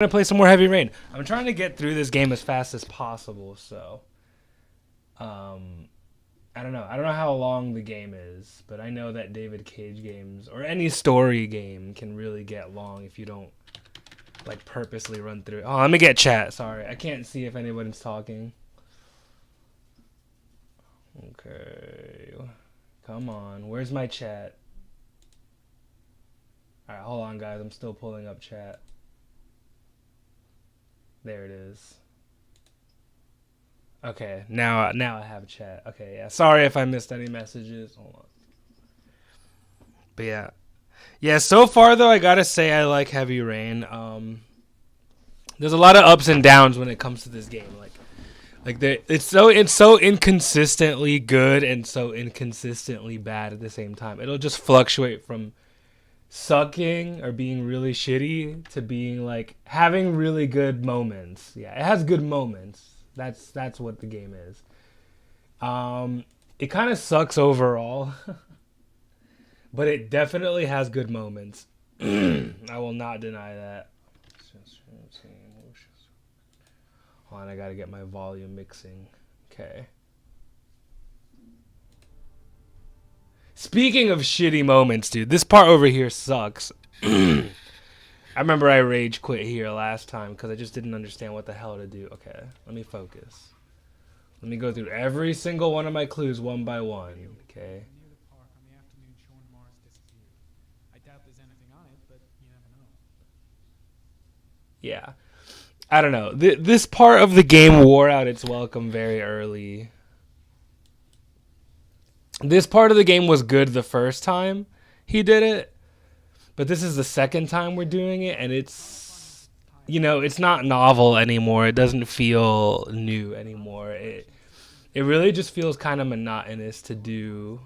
Gonna play some more Heavy Rain. I'm trying to get through this game as fast as possible, so um I don't know. I don't know how long the game is, but I know that David Cage games or any story game can really get long if you don't like purposely run through it. Oh, let me get chat. Sorry. I can't see if anyone's talking. Okay. Come on. Where's my chat? All right, hold on guys. I'm still pulling up chat. There it is. Okay, now I have chat. Okay, yeah. Sorry if I missed any messages. Hold on. But yeah. Yeah, so far though I gotta say I like Heavy Rain. There's a lot of ups and downs when it comes to this game. It's so inconsistently good and so inconsistently bad at the same time. It'll just fluctuate from sucking or being really shitty to being like having really good moments. Yeah, it has good moments. That's what the game is. It kind of sucks overall, but it definitely has good moments. I will not deny that. Hold on, I gotta get my volume mixing. Okay. Speaking of shitty moments, dude, this part over here sucks. I remember I rage quit here last time because I just didn't understand what the hell to do. Okay, let me focus. Let me go through every single one of my clues one by one. Okay. Yeah. I don't know. This part of the game wore out its welcome very early. This part of the game was good the first time he did it, but this is the second time we're doing it, and it's not novel anymore. It doesn't feel new anymore. It really just feels kind of monotonous to do.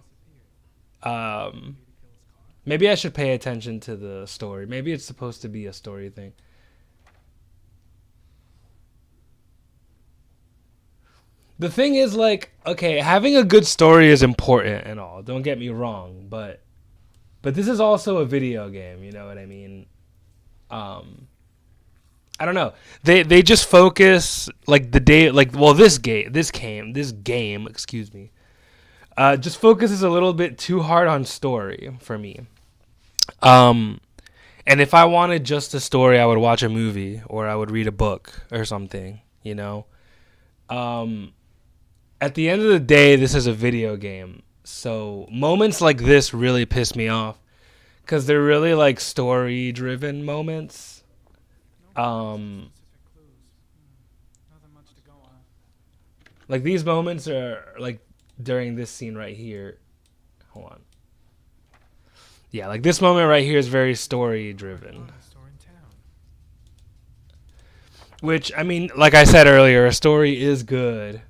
Um, Maybe I should pay attention to the story. Maybe it's supposed to be a story thing. The thing is, like, okay, having a good story is important and all. Don't get me wrong, but this is also a video game. You know what I mean? Um, I don't know. They just focus like the day like well this game, excuse me. Just focuses a little bit too hard on story for me. Um, and if I wanted just a story, I would watch a movie or I would read a book or something. You know. Um, at the end of the day, this is a video game. So moments like this really piss me off because they're really like story driven moments. Um, like these moments are like during this scene right here. Hold on. Yeah, like this moment right here is very story driven. Which I mean, like I said earlier, a story is good,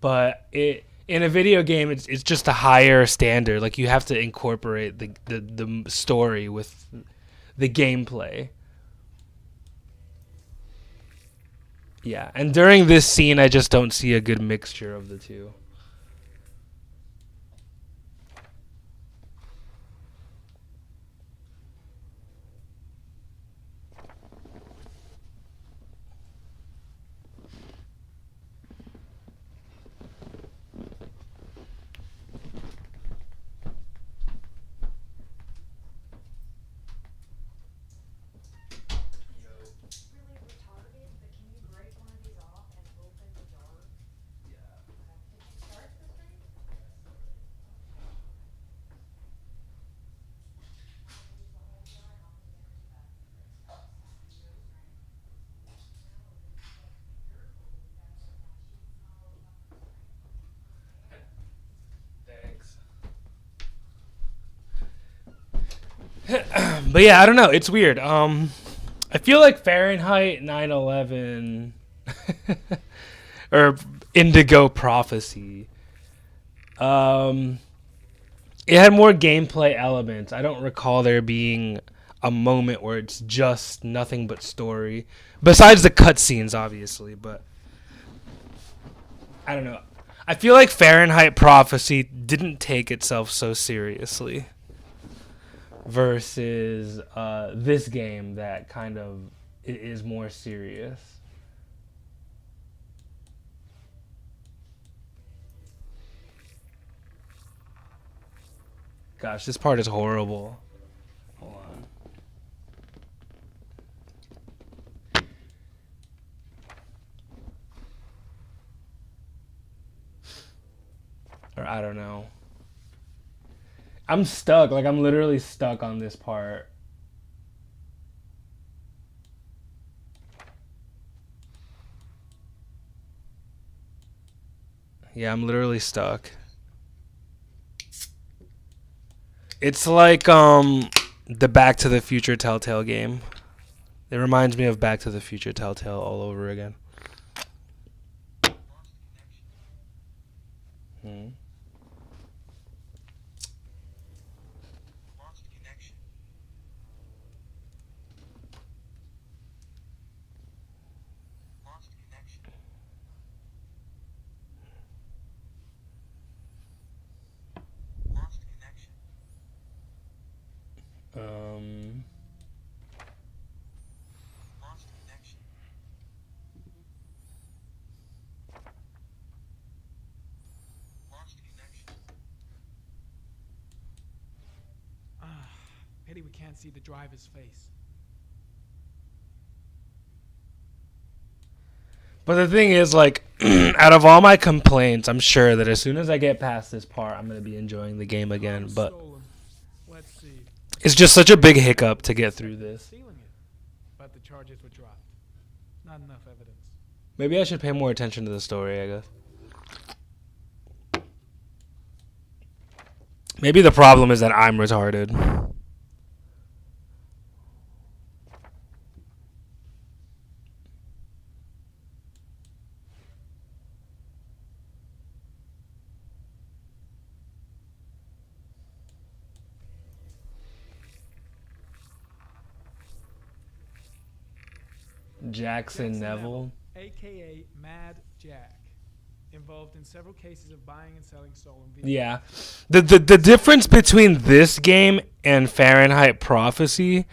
but it in a video game it's just a higher standard. Like you have to incorporate the story with the gameplay. Yeah, and during this scene I just don't see a good mixture of the two. Thanks. But yeah, I don't know. It's weird. I feel like Fahrenheit 9/11 or Indigo Prophecy. Um, it had more gameplay elements. I don't recall there being a moment where it's just nothing but story, besides the cutscenes, obviously. But I don't know. I feel like Fahrenheit Prophecy didn't take itself so seriously versus this game that kind of it is more serious. Gosh, this part is horrible. Hold on. Or I don't know. I'm stuck. Like, I'm literally stuck on this part. Yeah, I'm literally stuck. It's like the Back to the Future Telltale game. It reminds me of Back to the Future Telltale all over again. Hmm. Um. Pity we can't see the driver's face. But the thing is, like, out of all my complaints, I'm sure that as soon as I get past this part, I'm gonna be enjoying the game again. But Let's see. it's just such a big hiccup to get through this. Stealing it, but the charges were dropped. Not enough evidence. Maybe I should pay more attention to the story, I guess. Maybe the problem is that I'm retarded. Jackson Neville, aka Mad Jack, involved in several cases of buying and selling stolen vehicles. yeah. The difference between this game and Fahrenheit Prophecy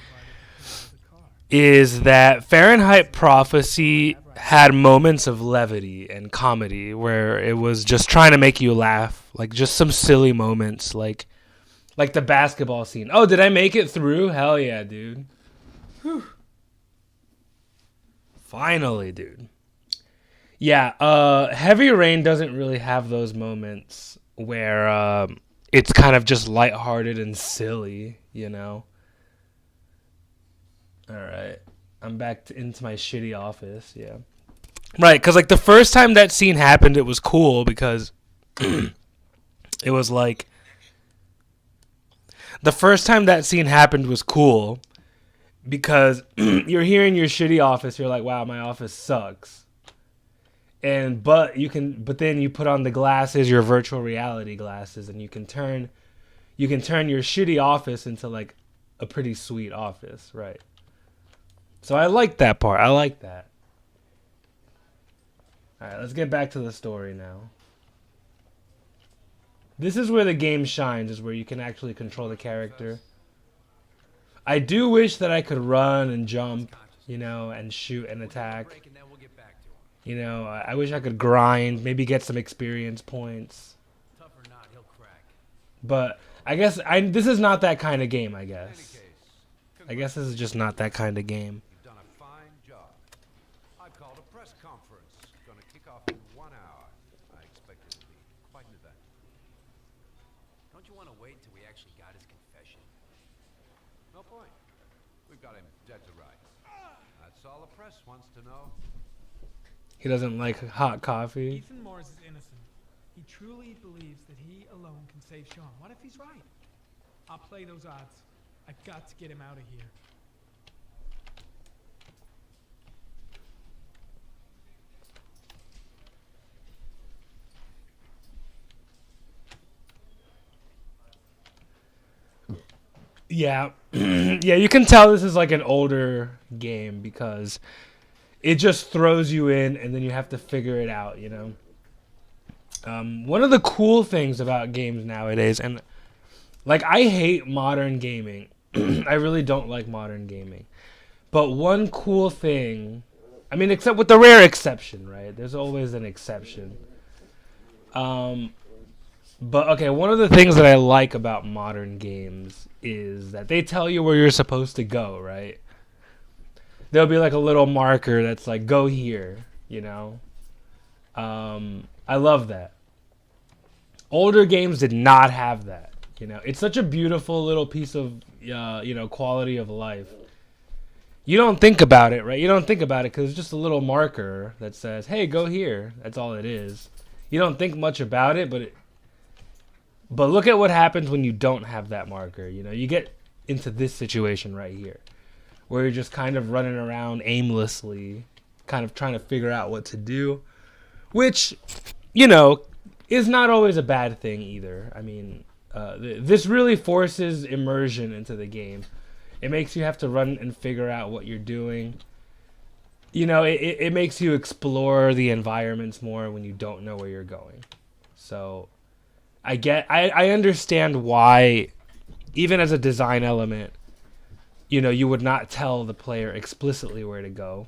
is that Fahrenheit Prophecy had moments of levity and comedy where it was just trying to make you laugh, like just some silly moments, like the basketball scene. Oh, did I make it through? Hell yeah, dude. Whew. Finally, dude. Yeah, Heavy Rain doesn't really have those moments where it's kind of just lighthearted and silly, you know? All right. I'm back into my shitty office, yeah. Right, because, like, the first time that scene happened, it was cool because it was like... The first time that scene happened was cool because you're here in your shitty office, you're like, wow, my office sucks. But then you put on the glasses, your virtual reality glasses, and you can turn your shitty office into like a pretty sweet office, right? So I like that part. I like that. All right, let's get back to the story now. This is where the game shines, is where you can actually control the character. I do wish that I could run and jump, you know, and shoot and attack. You know, I wish I could grind, maybe get some experience points. But I guess this is not that kind of game, I guess. I guess this is just not that kind of game. You've done a fine job. I've called a press conference. Going to kick off in 1 hour. I expect it to be quite an event. Don't you want to wait until we actually got his confession? No point. We've got him dead to rights. That's all the press wants to know. He doesn't like hot coffee. Ethan Morris is innocent. He truly believes that he alone can save Sean. What if he's right? I'll play those odds. I've got to get him out of here. Yeah. Yeah, you can tell this is like an older game because it just throws you in and then you have to figure it out, you know? One of the cool things about games nowadays, and like I hate modern gaming. I really don't like modern gaming. But one cool thing, I mean, except with the rare exception, right? There's always an exception. But okay, one of the things that I like about modern games is that they tell you where you're supposed to go, right? There'll be like a little marker that's like, go here, you know? I love that. Older games did not have that, you know? It's such a beautiful little piece of, quality of life. You don't think about it, right? You don't think about it because it's just a little marker that says, hey, go here. That's all it is. You don't think much about it, but look at what happens when you don't have that marker. You know, you get into this situation right here where you're just kind of running around aimlessly, kind of trying to figure out what to do, which, is not always a bad thing either. I mean, this really forces immersion into the game. It makes you have to run and figure out what you're doing. It makes you explore the environments more when you don't know where you're going. So I understand why, even as a design element, you would not tell the player explicitly where to go.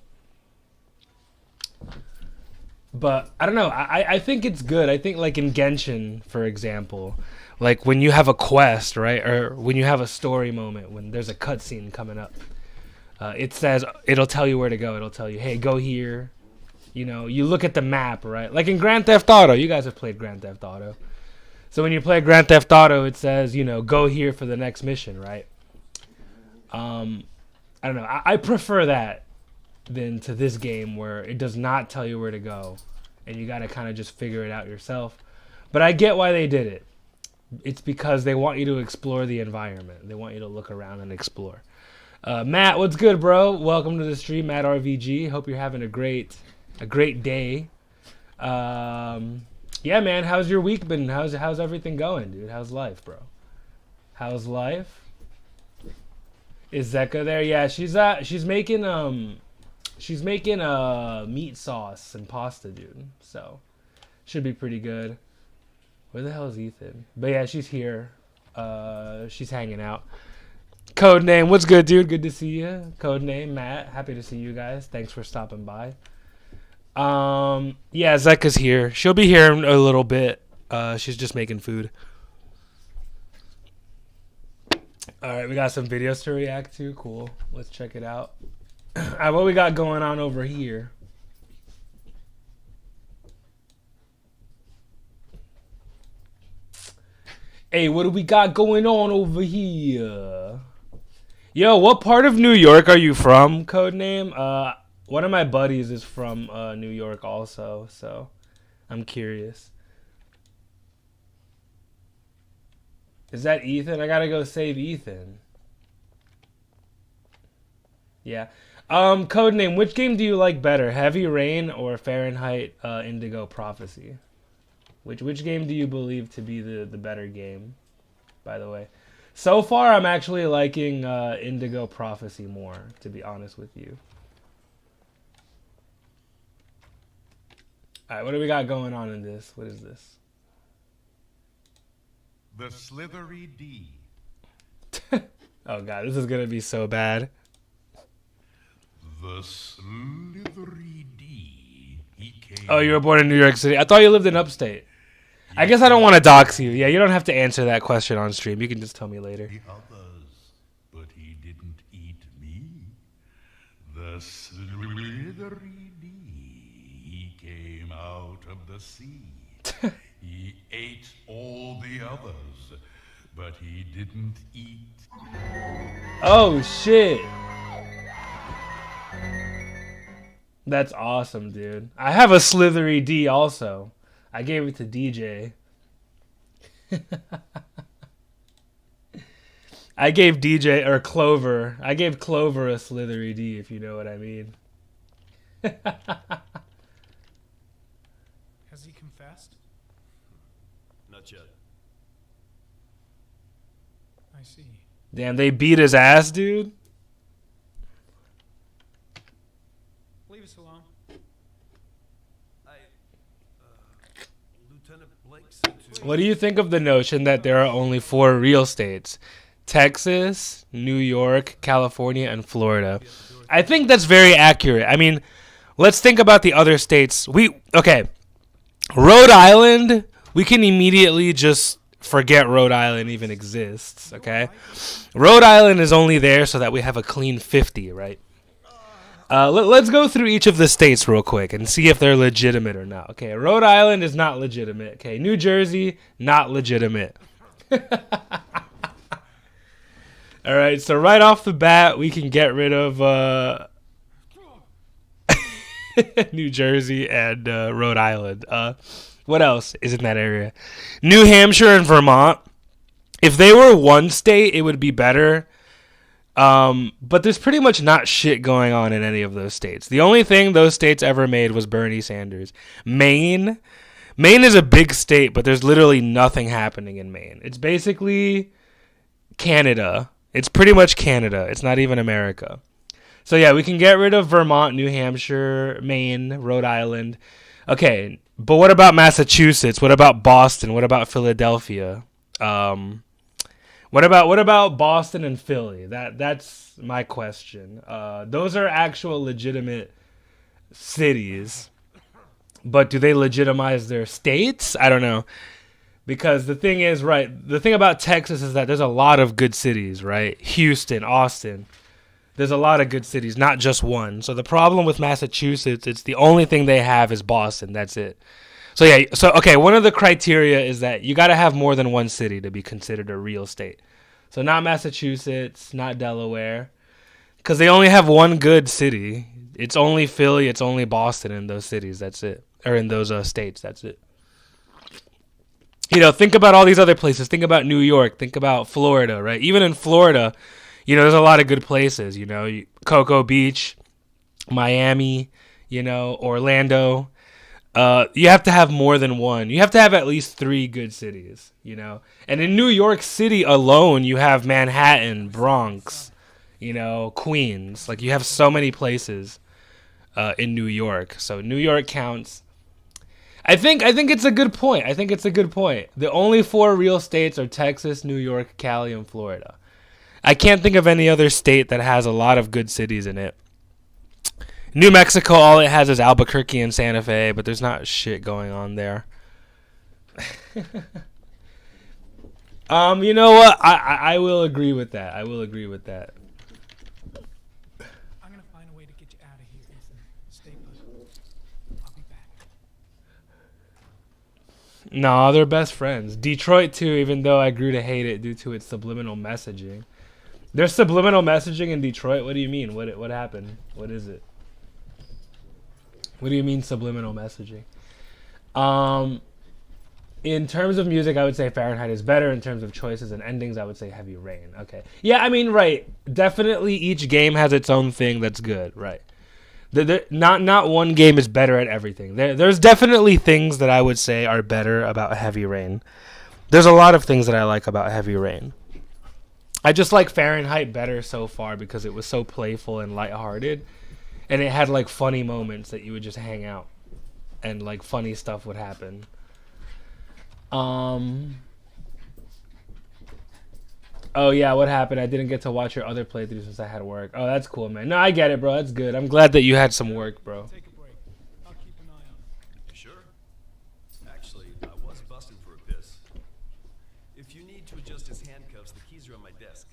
But I don't know. I think it's good. I think like in Genshin, for example, like when you have a quest, right? Or when you have a story moment, when there's a cutscene coming up, it'll tell you where to go. It'll tell you, hey, go here. You look at the map, right? Like in Grand Theft Auto. You guys have played Grand Theft Auto. So when you play Grand Theft Auto, it says, go here for the next mission, right? I don't know. I prefer that than to this game where it does not tell you where to go and you got to kind of just figure it out yourself. But I get why they did it. It's because they want you to explore the environment. They want you to look around and explore. Matt, what's good, bro? Welcome to the stream, Matt RVG. Hope you're having a great day. Yeah, man, how's your week been? How's everything going, dude? How's life, bro? How's life? Is Zeka there? Yeah, she's making meat sauce and pasta, dude. So should be pretty good. Where the hell is Ethan? But yeah, she's here. She's hanging out. Codename, what's good, dude? Good to see you. Codename, Matt. Happy to see you guys. Thanks for stopping by. Yeah, Zeka's here. She'll be here in a little bit. She's just making food. Alright, we got some videos to react to. Cool. Let's check it out. Alright, what we got going on over here? Hey, what do we got going on over here? Yo, what part of New York are you from, Codename? One of my buddies is from New York also, so I'm curious. Is that Ethan? I gotta go save Ethan. Yeah. Codename, which game do you like better? Heavy Rain or Fahrenheit Indigo Prophecy? Which game do you believe to be the better game, by the way? So far, I'm actually liking Indigo Prophecy more, to be honest with you. Alright, what do we got going on in this? What is this? The Slithery D. Oh god, this is gonna be so bad. The Slithery D. He came. Oh, you were born in New York City. I thought you lived in upstate. I guess I don't want to dox you. Yeah, you don't have to answer that question on stream. You can just tell me later. The others, but he didn't eat me. The Slithery D. He came out of the sea. He ate all the others, but he didn't eat. Oh shit. That's awesome, dude. I have a Slithery D also. I gave it to DJ. I gave DJ, or Clover. I gave Clover a Slithery D, if you know what I mean. Has he confessed? Not yet. I see. Damn, they beat his ass, dude. Leave us alone. Lieutenant Blake said to... What do you think of the notion that there are only 4 real states? Texas, New York, California, and Florida. I think that's very accurate. I mean, let's think about the other states. Okay, Rhode Island, we can immediately just forget Rhode Island even exists, okay? Rhode Island is only there so that we have a clean 50, right? Let's go through each of the states real quick and see if they're legitimate or not. Okay, Rhode Island is not legitimate. Okay, New Jersey, not legitimate. All right, so right off the bat, we can get rid of New Jersey and Rhode Island. What else is in that area? New Hampshire and Vermont. If they were one state, it would be better. But there's pretty much not shit going on in any of those states. The only thing those states ever made was Bernie Sanders. Maine is a big state, but there's literally nothing happening in Maine. It's basically Canada. It's pretty much Canada. It's not even America. So yeah, we can get rid of Vermont, New Hampshire, Maine, Rhode Island. Okay, but what about Massachusetts? What about Boston? What about Philadelphia? What about Boston and Philly? That's my question. Those are actual legitimate cities, but do they legitimize their states? I don't know. Because the thing is, right, the thing about Texas is that there's a lot of good cities, right? Houston, Austin. There's a lot of good cities, not just one. So the problem with Massachusetts, it's the only thing they have is Boston. That's it. So yeah, okay, one of the criteria is that you got to have more than one city to be considered a real state. So not Massachusetts, not Delaware, because they only have one good city. It's only Philly, it's only Boston in those cities. That's it. Or in those states. That's it. You know, think about all these other places. Think about New York. Think about Florida, right? Even in Florida, you know, there's a lot of good places. You know, Cocoa Beach, Miami, you know, Orlando. You have to have more than one. You have to have at least 3 good cities, you know. And in New York City alone, you have Manhattan, Bronx, you know, Queens. Like, you have so many places in New York. So New York counts. I think it's a good point. The only 4 real states are Texas, New York, Cali, and Florida. I can't think of any other state that has a lot of good cities in it. New Mexico, all it has is Albuquerque and Santa Fe, but there's not shit going on there. You know what? I will agree with that. I'm gonna find a way to get you out of here, Ethan. Stay put. I'll be back. Nah, they're best friends. Detroit too, even though I grew to hate it due to its subliminal messaging. There's subliminal messaging in Detroit? What do you mean? What happened? What is it? What do you mean subliminal messaging? In terms of music, I would say Fahrenheit is better. In terms of choices and endings, I would say Heavy Rain. Okay. Yeah, I mean, right. Definitely each game has its own thing that's good, right? Not one game is better at everything. There's definitely things that I would say are better about Heavy Rain. There's a lot of things that I like about Heavy Rain. I just like Fahrenheit better so far because it was so playful and lighthearted. And it had like funny moments that you would just hang out and like funny stuff would happen. Oh yeah, what happened? I didn't get to watch your other playthroughs since I had work. Oh, that's cool, man. No, I get it, bro. That's good. I'm glad that you had some work, bro. Take a break. I'll keep an eye on it. You sure? Actually, I was busting for a piss. If you need to adjust his handcuffs, the keys are on my desk.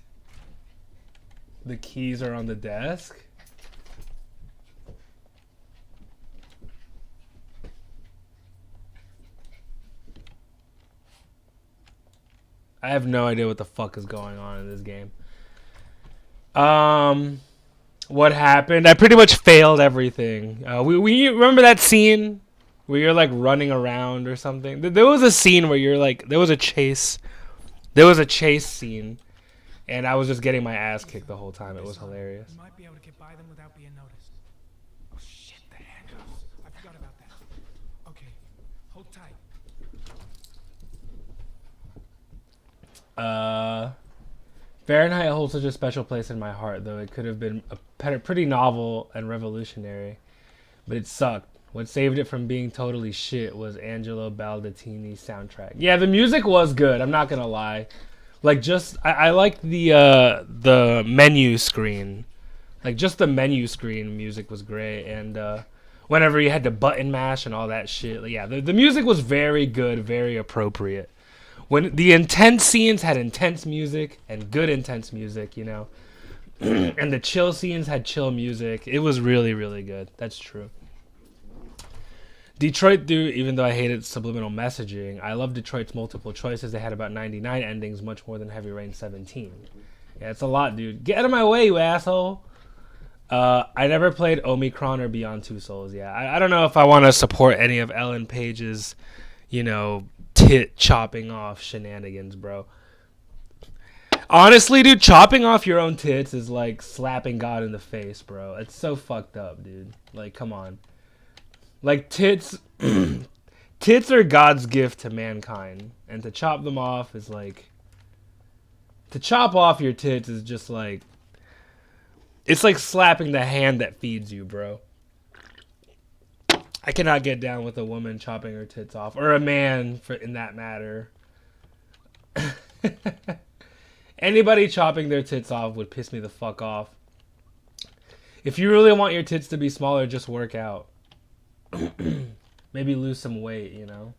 The keys are on the desk? I have no idea what the fuck is going on in this game. What happened? I pretty much failed everything. We remember that scene where you're like running around or something? There was a scene where you're like, there was a chase scene, and I was just getting my ass kicked the whole time. It was hilarious. You might be able to get by them without being noticed. Oh shit, the handcuffs. I forgot about that. Okay, hold tight. Fahrenheit holds such a special place in my heart, though it could have been pretty novel and revolutionary, but it sucked. What saved it from being totally shit was Angelo Baldattini's soundtrack. Yeah, the music was good, I'm not gonna lie. Like just I like the menu screen. Like just the menu screen music was great, and whenever you had to button mash and all that shit, like, yeah, the music was very good, very appropriate. When the intense scenes had intense music and good intense music, you know, and the chill scenes had chill music, it was really, really good. That's true. Detroit, dude, even though I hated subliminal messaging, I love Detroit's multiple choices. They had about 99 endings, much more than Heavy Rain 17. Yeah, it's a lot, dude. Get out of my way, you asshole. I never played Omicron or Beyond Two Souls. Yeah, I don't know if I want to support any of Ellen Page's, you know, tit chopping off shenanigans, bro. Honestly, dude, chopping off your own tits is like slapping God in the face, bro. It's so fucked up, dude. Like, come on. Like, tits tits are God's gift to mankind, and to chop them off is like, to chop off your tits is just like, it's like slapping the hand that feeds you, bro. I cannot get down with a woman chopping her tits off, or a man, for in that matter. Anybody chopping their tits off would piss me the fuck off. If you really want your tits to be smaller, just work out. Maybe lose some weight, you know?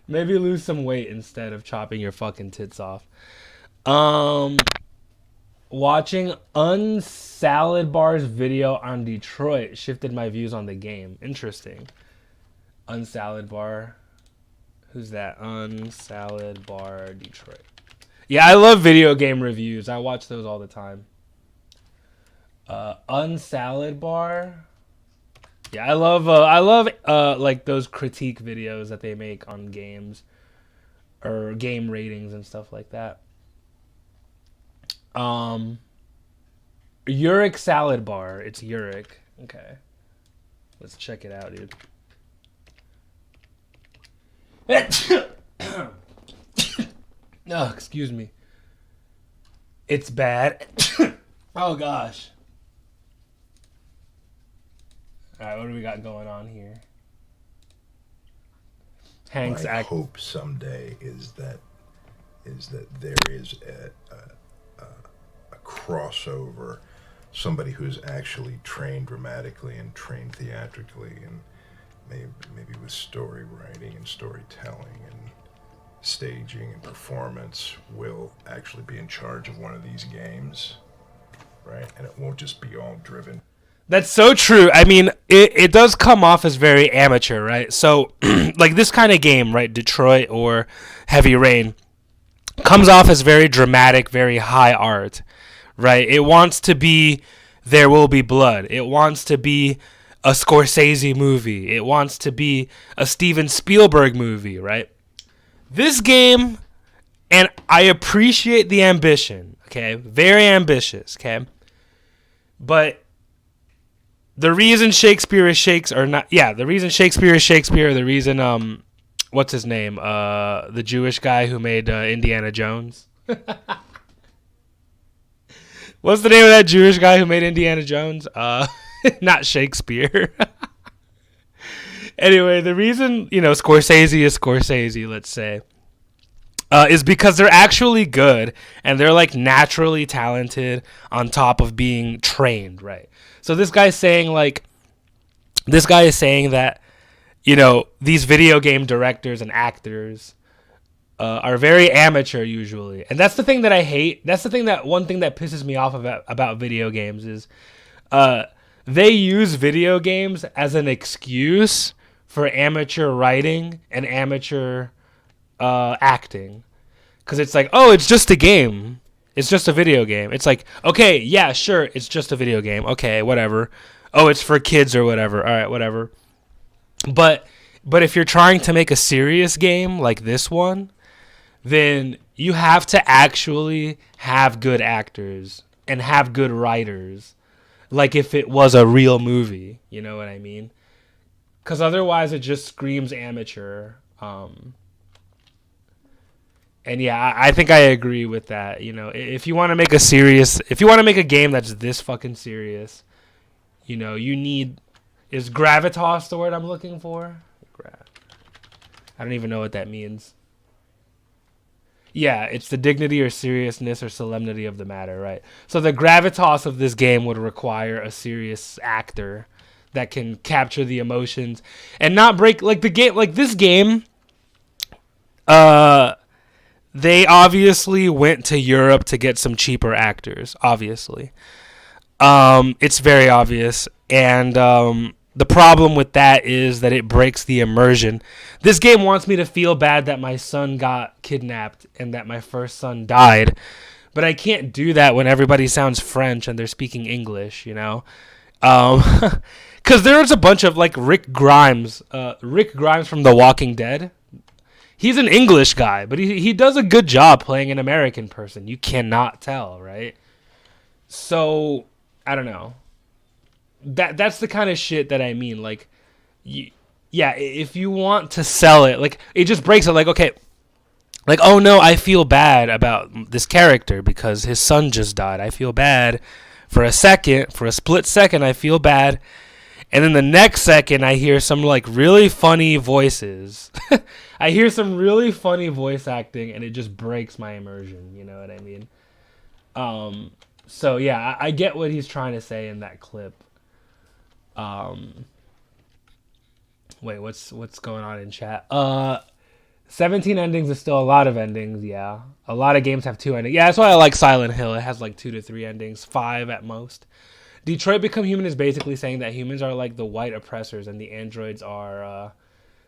Maybe lose some weight instead of chopping your fucking tits off. Watching Unsalad Bar's video on Detroit shifted my views on the game. Interesting. Unsalad Bar. Who's that? Unsalad Bar Detroit. Yeah, I love video game reviews. I watch those all the time. Unsalad Bar. Yeah, I love like those critique videos that they make on games or game ratings and stuff like that. Uric Salad Bar. It's Uric. Okay. Let's check it out, dude. Oh, excuse me. It's bad. Oh gosh. Alright, what do we got going on here? Hank's My hope someday is that there is a crossover, somebody who's actually trained dramatically and trained theatrically, and maybe with story writing and storytelling and staging and performance, will actually be in charge of one of these games, right? And it won't just be all driven. That's so true. I mean, it does come off as very amateur, right? So, like this kind of game, right, Detroit or Heavy Rain, comes off as very dramatic, very high art, right? It wants to be There Will Be Blood. It wants to be a Scorsese movie. It wants to be a Steven Spielberg movie, right? This game, and I appreciate the ambition, okay? Very ambitious, okay? But the reason Shakespeare is Shakespeare, or not, yeah, the reason Shakespeare is Shakespeare, the reason, what's his name? The Jewish guy who made Indiana Jones. What's the name of that Jewish guy who made Indiana Jones? Not Shakespeare. Anyway, the reason, you know, Scorsese is Scorsese, let's say, is because they're actually good and they're like naturally talented on top of being trained, right? So this guy's saying that, you know, these video game directors and actors are very amateur usually. And that's the thing that I hate. That's the thing one thing that pisses me off about video games is they use video games as an excuse for amateur writing and amateur acting. Because it's like, oh, it's just a game. It's just a video game. It's like, okay, yeah, sure, it's just a video game. Okay, whatever. Oh, it's for kids or whatever. All right, whatever. But if you're trying to make a serious game like this one, then you have to actually have good actors and have good writers. Like if it was a real movie, you know what I mean? Because otherwise it just screams amateur. And yeah, I think I agree with that. You know, if you want to make a game that's this fucking serious, you know, you need, is gravitas the word I'm looking for? I don't even know what that means. Yeah, it's the dignity or seriousness or solemnity of the matter, right? So the gravitas of this game would require a serious actor that can capture the emotions and not break like the game. Like this game, they obviously went to Europe to get some cheaper actors. Obviously, it's very obvious, and the problem with that is that it breaks the immersion. This game wants me to feel bad that my son got kidnapped and that my first son died, but I can't do that when everybody sounds French and they're speaking English, you know? Because there's a bunch of, like, Rick Grimes from The Walking Dead. He's an English guy, but he does a good job playing an American person. You cannot tell, right? So, I don't know. That's the kind of shit that I mean. Like, yeah, if you want to sell it, like, it just breaks it. Like, okay, like, oh no, I feel bad about this character because his son just died. I feel bad for a split second, I feel bad. And then the next second, I hear some, like, really funny voices. I hear some really funny voice acting, and it just breaks my immersion. You know what I mean? So, yeah, I get what he's trying to say in that clip. Wait, what's going on in chat? 17 endings is still a lot of endings, yeah. A lot of games have 2 endings. Yeah, that's why I like Silent Hill. It has like 2 to 3 endings, 5 at most. Detroit Become Human is basically saying that humans are like the white oppressors and the androids are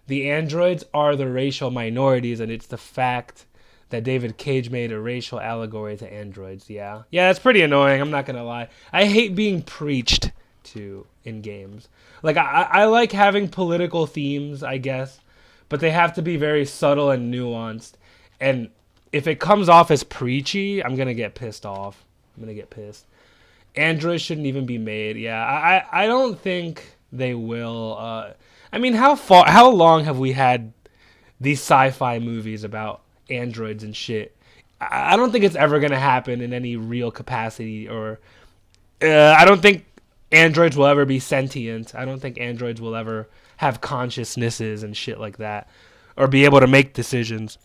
the racial minorities, and it's the fact that David Cage made a racial allegory to androids. Yeah, that's pretty annoying. I'm not gonna lie. I hate being preached to in games. Like I like having political themes, I guess, but they have to be very subtle and nuanced. And if it comes off as preachy, I'm gonna get pissed off. I'm gonna get pissed. Androids shouldn't even be made. Yeah, I don't think they will. I mean, how long have we had these sci-fi movies about androids and shit? I don't think it's ever gonna happen in any real capacity. Or I don't think androids will ever be sentient. I don't think androids will ever have consciousnesses and shit like that, or be able to make decisions.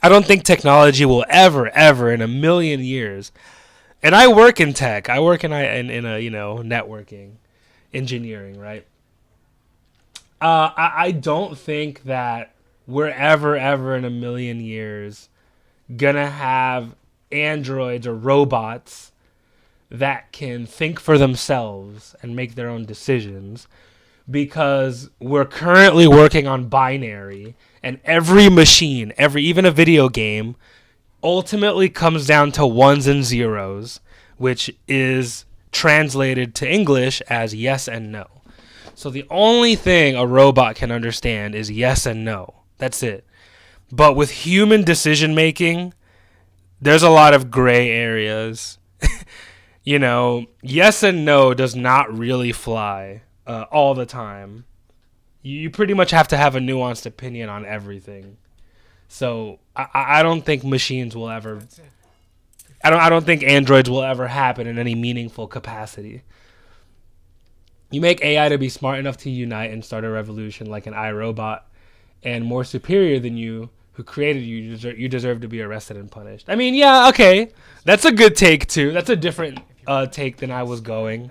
I don't think technology will ever in a million years. And I work in tech. I work in a networking, engineering, right? I don't think that we're ever in a million years gonna have androids or robots that can think for themselves and make their own decisions, because we're currently working on binary, and every machine, even a video game, ultimately comes down to ones and zeros, which is translated to English as yes and no. So the only thing a robot can understand is yes and no. That's it. But with human decision making, there's a lot of gray areas. Yes and no does not really fly all the time. You pretty much have to have a nuanced opinion on everything. So I don't think machines will ever. I don't think androids will ever happen in any meaningful capacity. You make AI to be smart enough to unite and start a revolution like an iRobot, and more superior than you, who created you, you deserve to be arrested and punished. I mean, yeah, okay, that's a good take too. That's a different take than I was going,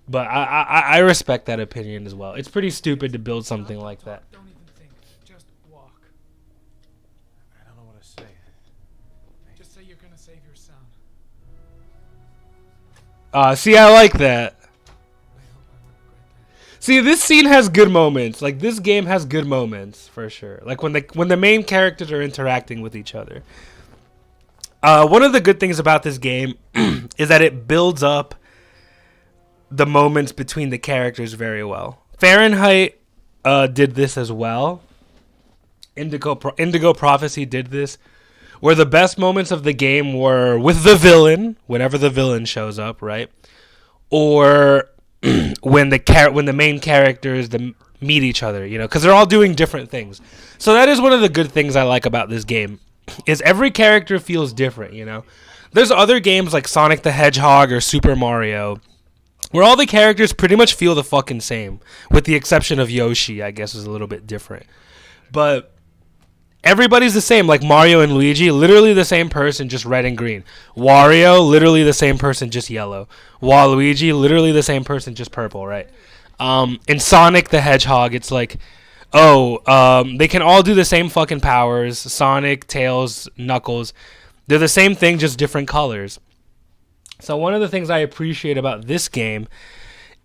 but I respect that opinion as well. It's pretty stupid to build something like that. Don't even think. Just walk. I don't know what to say. Just say you're gonna save your son. See, I like that. See, this scene has good moments. Like, this game has good moments for sure. Like when the main characters are interacting with each other. One of the good things about this game is that it builds up the moments between the characters very well. Fahrenheit did this as well. Indigo Prophecy did this, where the best moments of the game were with the villain, whenever the villain shows up, right? Or when the main characters meet each other, because they're all doing different things. So that is one of the good things I like about this game, is every character feels different, There's other games like Sonic the Hedgehog or Super Mario where all the characters pretty much feel the fucking same, with the exception of Yoshi, I guess, is a little bit different. But Everybody's the same, like Mario and Luigi, literally the same person, just red and green. Wario, literally the same person, just yellow. Waluigi, literally the same person, just purple, right? In Sonic the Hedgehog, it's like, they can all do the same fucking powers. Sonic, Tails, Knuckles, they're the same thing, just different colors. So one of the things I appreciate about this game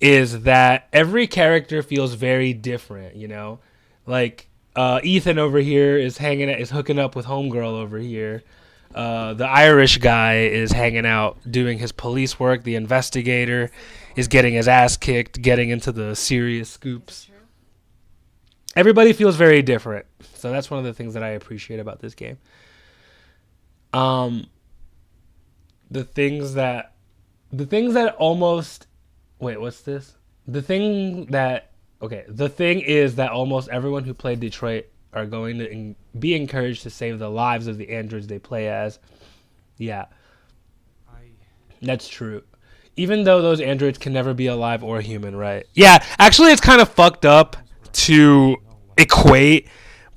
is that every character feels very different, you know? Like, Ethan over here is hooking up with Homegirl over here. The Irish guy is hanging out doing his police work. The investigator is getting his ass kicked, getting into the serious scoops. Everybody feels very different. So that's one of the things that I appreciate about this game. The things that almost... Wait, what's this? The thing is that almost everyone who played Detroit are going to be encouraged to save the lives of the androids they play as. Yeah. That's true. Even though those androids can never be alive or human, right? Yeah, actually it's kind of fucked up to equate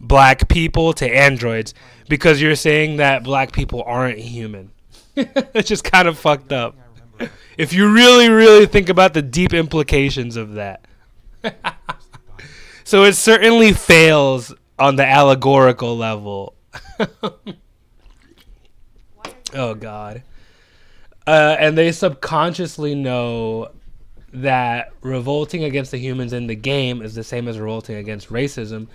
black people to androids because you're saying that black people aren't human. It's just kind of fucked up. If you really, really think about the deep implications of that. So it certainly fails on the allegorical level. Oh, God. And they subconsciously know that revolting against the humans in the game is the same as revolting against racism,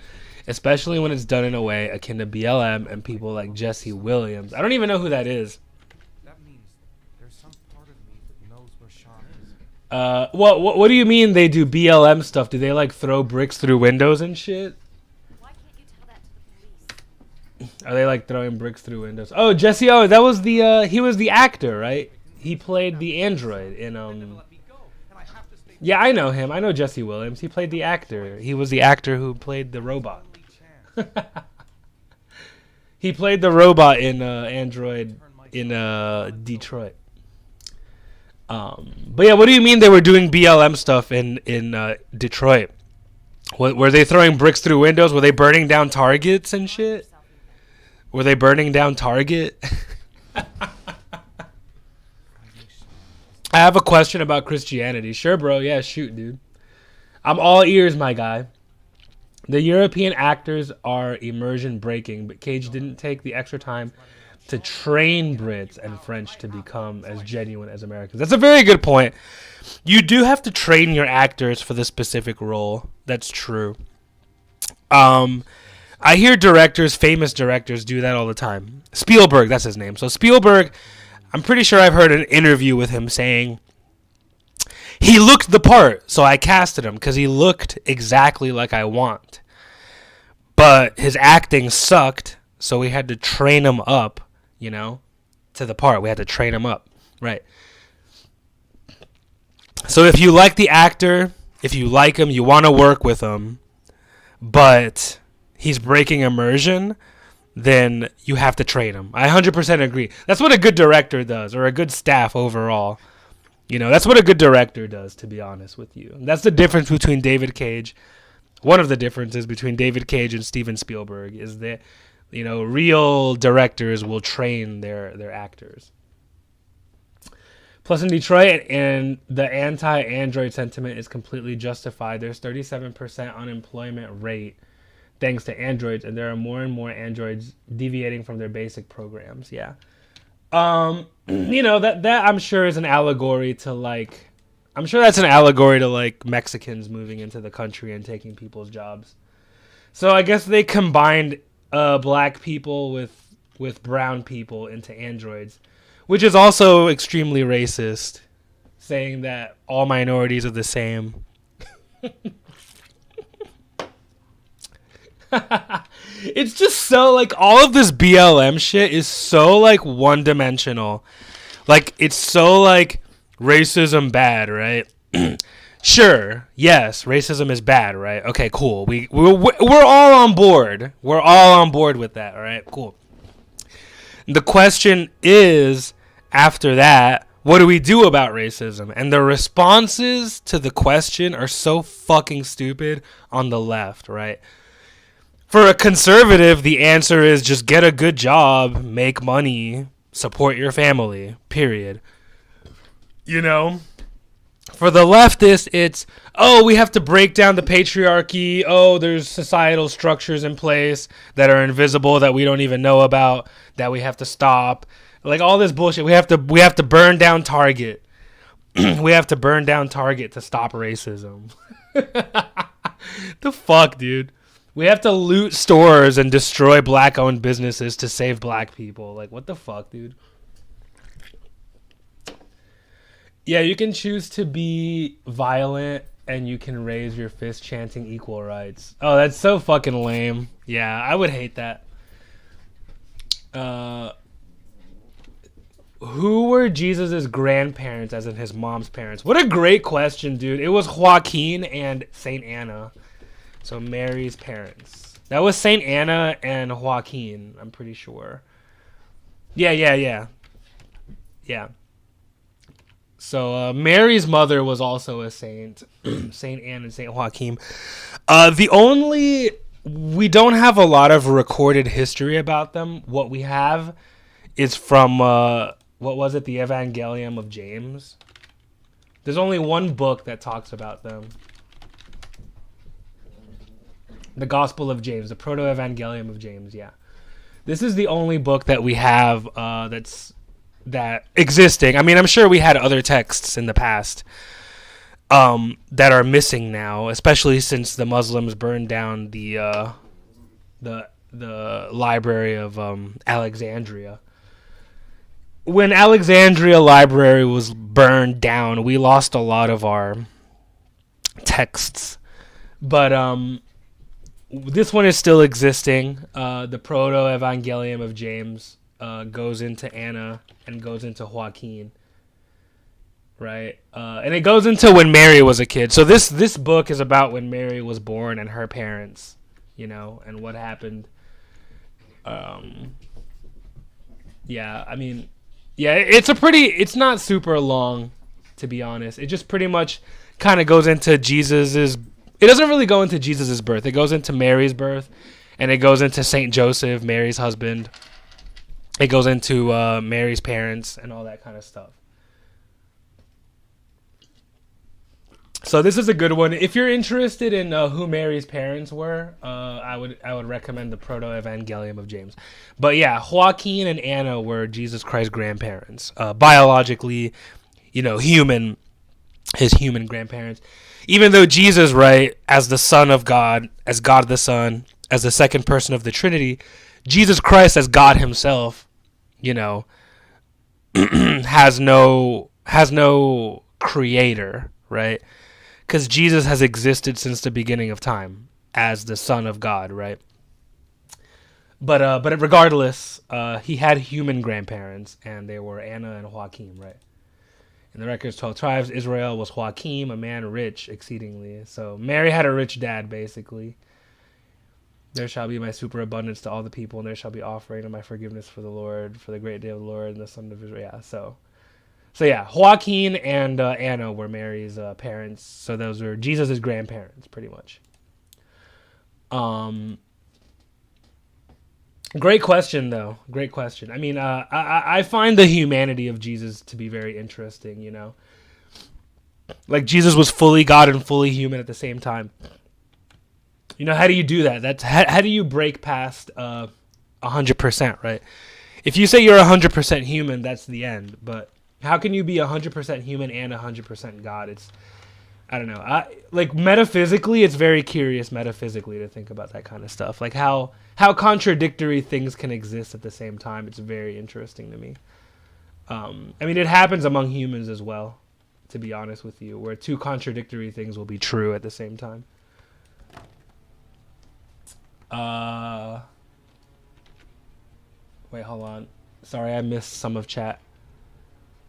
especially when it's done in a way akin to BLM and people like Jesse Williams. I don't even know who that is. That means there's some part of me that knows where Sean is. What do you mean they do BLM stuff? Do they like throw bricks through windows and shit? Why can't you tell that to the police? Are they like throwing bricks through windows? Oh, Jesse, that was the he was the actor, right? He played the android in Yeah, I know him. I know Jesse Williams. He played the actor. He was the actor who played the robot. He played the robot in Android in Detroit. But yeah, what do you mean they were doing BLM stuff in Detroit? Were they throwing bricks through windows? Were they burning down Targets and shit? Were they burning down Target? I have a question about Christianity. Sure, bro. Yeah, shoot, dude. I'm all ears, my guy. The European actors are immersion breaking, but Cage didn't take the extra time to train Brits and French to become as genuine as Americans. That's a very good point. You do have to train your actors for the specific role. That's true. I hear famous directors do that all the time. Spielberg, that's his name. So Spielberg, I'm pretty sure I've heard an interview with him saying he looked the part, so I casted him because he looked exactly like I want. But his acting sucked, so we had to train him up, to the part. We had to train him up, right? So if you like the actor, if you like him, you want to work with him, but he's breaking immersion, then you have to train him. I 100% agree. That's what a good director does, or a good staff overall. That's what a good director does, to be honest with you. And that's the difference between David Cage. One of the differences between David Cage and Steven Spielberg is that, real directors will train their actors. Plus, in Detroit, and the anti-Android sentiment is completely justified. There's 37% unemployment rate thanks to androids, and there are more and more androids deviating from their basic programs. Yeah. That I'm sure is an allegory to Mexicans moving into the country and taking people's jobs. So I guess they combined black people with brown people into androids, which is also extremely racist, saying that all minorities are the same. It's just so, all of this BLM shit is so, one-dimensional. It's so, racism bad, right? Sure, yes, racism is bad, right? Okay, cool. We're all on board. We're all on board with that, all right? Cool. The question is, after that, what do we do about racism? And the responses to the question are so fucking stupid on the left, right? For a conservative, the answer is just get a good job, make money, support your family, period. You know? For the leftist, it's, oh, we have to break down the patriarchy. Oh, there's societal structures in place that are invisible that we don't even know about that we have to stop. Like all this bullshit. We have to burn down Target. We have to burn down Target to stop racism. The fuck, dude? We have to loot stores and destroy black-owned businesses to save black people. Like, what the fuck, dude? Yeah, you can choose to be violent and you can raise your fist chanting equal rights. Oh, that's so fucking lame. Yeah, I would hate that. Who were Jesus' grandparents, as in his mom's parents? What a great question, dude. It was Joaquin and Saint Anna. So Mary's parents. That was Saint Anna and Joaquin, I'm pretty sure. Yeah. So Mary's mother was also a saint. Saint Anne and Saint Joaquin. We don't have a lot of recorded history about them. What we have is from, what was it? The Evangelium of James. There's only one book that talks about them. The Gospel of James, the Proto-Evangelium of James, yeah. This is the only book that we have that existing. I mean, I'm sure we had other texts in the past that are missing now, especially since the Muslims burned down the library of Alexandria. When Alexandria Library was burned down, we lost a lot of our texts, but this one is still existing. The Proto-Evangelium of James goes into Anna and goes into Joaquin, right? And it goes into when Mary was a kid. So this book is about when Mary was born and her parents, you know, and what happened. Yeah, I mean, yeah, it's not super long, to be honest. It just pretty much kind of goes into Jesus's. It doesn't really go into Jesus's birth. It goes into Mary's birth, and it goes into Saint Joseph, Mary's husband. It goes into Mary's parents and all that kind of stuff. So this is a good one. If you're interested in who Mary's parents were, I would recommend the Proto-Evangelium of James. But yeah, Joaquin and Anna were Jesus Christ's grandparents, biologically, you know, his human grandparents. Even though Jesus, right, as the Son of God, as God the Son, as the second person of the Trinity, Jesus Christ as God himself, you know, has no creator, right? Because Jesus has existed since the beginning of time as the Son of God, right? But regardless, he had human grandparents, and they were Anna and Joaquin, right? In the records, 12 tribes, Israel was Joaquin, a man rich exceedingly. So Mary had a rich dad, basically. There shall be my superabundance to all the people, and there shall be offering of my forgiveness for the Lord, for the great day of the Lord, and the son of Israel. Yeah, so yeah, Joaquin and Anna were Mary's parents. So those were Jesus' grandparents, pretty much. Great question, though. Great question. I mean, I find the humanity of Jesus to be very interesting, you know? Like, Jesus was fully God and fully human at the same time. You know, how do you do that? How do you break past 100%, right? If you say you're 100% human, that's the end. But how can you be 100% human and 100% God? I don't know. Like, metaphysically, it's very curious metaphysically to think about that kind of stuff. Like, how contradictory things can exist at the same time. It's very interesting to me. I mean, it happens among humans as well, to be honest with you, where two contradictory things will be true at the same time. Wait, hold on. Sorry, I missed some of chat.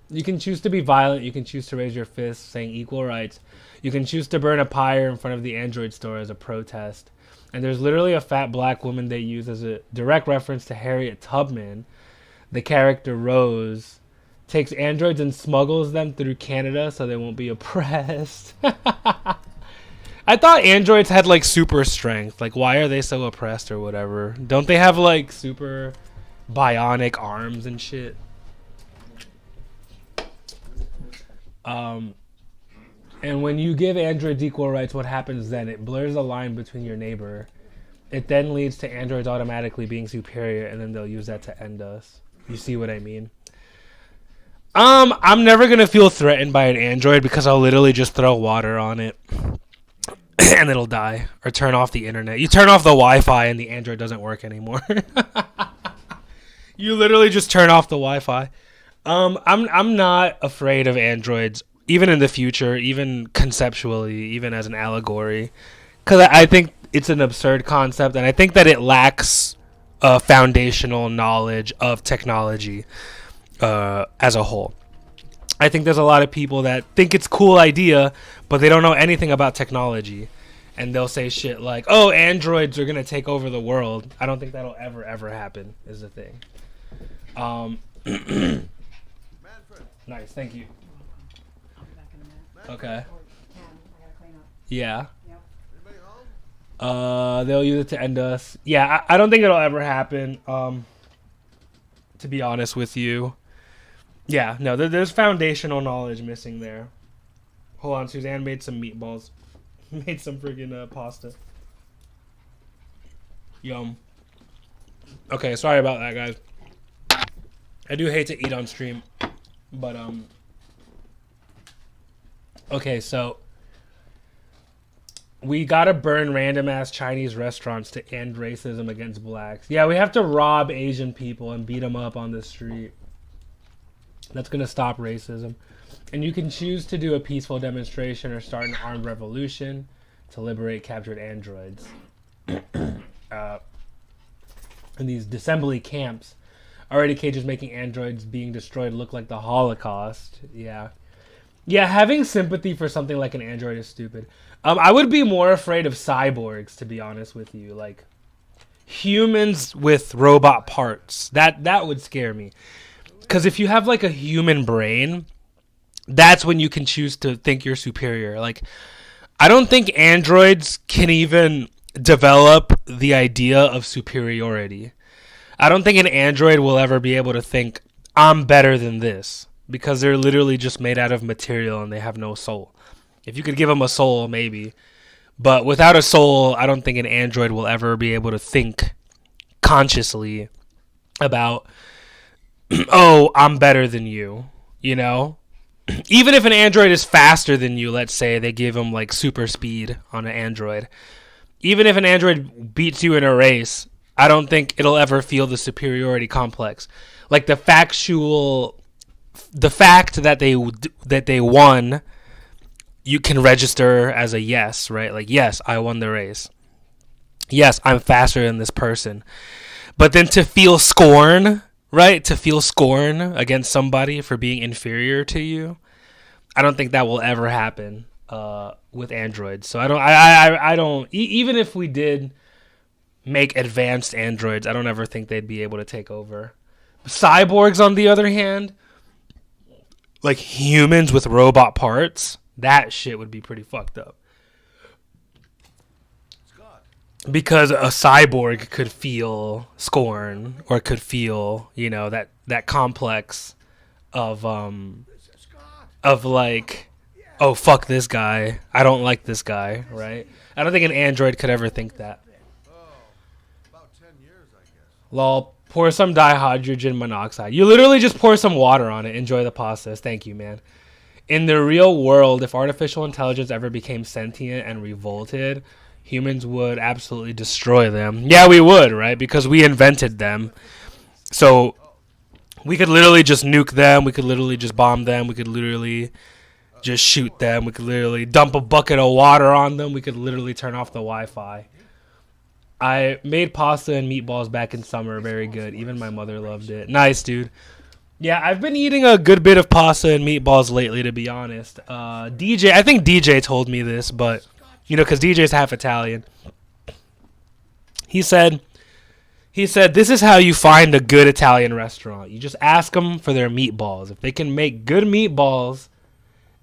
You can choose to be violent. You can choose to raise your fist, saying equal rights. You can choose to burn a pyre in front of the Android store as a protest. And there's literally a fat black woman they use as a direct reference to Harriet Tubman. The character Rose takes androids and smuggles them through Canada so they won't be oppressed. I I thought androids had like super strength. Like, why are they so oppressed or whatever? Don't they have like super bionic arms and shit? And when you give androids equal rights, what happens then? It blurs the line between your neighbor. It then leads to androids automatically being superior, and then they'll use that to end us. You see what I mean? I'm never gonna feel threatened by an android because I'll literally just throw water on it and it'll die, or turn off the internet. You turn off the Wi-Fi and the android doesn't work anymore. You literally just turn off the Wi-Fi. I'm not afraid of androids, even in the future, even conceptually, even as an allegory, because I think it's an absurd concept, and I think that it lacks foundational knowledge of technology as a whole. I think there's a lot of people that think it's a cool idea, but they don't know anything about technology, and they'll say shit like, "Oh, androids are gonna take over the world." I don't think that'll ever happen. Is the thing. Nice, thank you. Okay. Yeah. They'll use it to end us. Yeah, I don't think it'll ever happen. To be honest with you. Yeah, no, there's foundational knowledge missing there. Hold on, Suzanne made some meatballs. Made some freaking pasta. Yum. Okay, sorry about that, guys. I do hate to eat on stream, but okay, so we gotta burn random ass Chinese restaurants to end racism against blacks. Yeah, we have to rob Asian people and beat them up on the street. That's gonna stop racism. And you can choose to do a peaceful demonstration or start an armed revolution to liberate captured androids. In these disassembly camps, already cages making androids being destroyed look like the Holocaust. Yeah. Yeah, having sympathy for something like an android is stupid. I would be more afraid of cyborgs, to be honest with you. Like, humans with robot parts. That would scare me. Because if you have, like, a human brain, that's when you can choose to think you're superior. Like, I don't think androids can even develop the idea of superiority. I don't think an android will ever be able to think, I'm better than this. Because they're literally just made out of material and they have no soul. If you could give them a soul, maybe. But without a soul, I don't think an android will ever be able to think consciously about, oh, I'm better than you. You know? Even if an android is faster than you, let's say they give them like super speed on an android. Even if an android beats you in a race, I don't think it'll ever feel the superiority complex. Like the fact that they won, you can register as a yes, right? Like, yes, I won the race. Yes, I'm faster than this person. But then to feel scorn, right? To feel scorn against somebody for being inferior to you, I don't think that will ever happen with androids. So I don't. Even if we did make advanced androids, I don't ever think they'd be able to take over. Cyborgs, on the other hand, like humans with robot parts, that shit would be pretty fucked up. Because a cyborg could feel scorn, or could feel, you know, that complex of like, oh, fuck this guy, I don't like this guy, right? I don't think an android could ever think that. About 10 years, I guess. Lol, pour some dihydrogen monoxide. You literally just pour some water on it. Enjoy the process. Thank you, man. In the real world, if artificial intelligence ever became sentient and revolted, humans would absolutely destroy them. Yeah, we would, right? Because we invented them. So we could literally just nuke them. We could literally just bomb them. We could literally just shoot them. We could literally dump a bucket of water on them. We could literally turn off the Wi-Fi. I made pasta and meatballs back in summer. Very good. Even my mother loved it. Nice, dude. Yeah, I've been eating a good bit of pasta and meatballs lately, to be honest. I think DJ told me this, but, you know, because DJ's half Italian. He said, this is how you find a good Italian restaurant. You just ask them for their meatballs. If they can make good meatballs,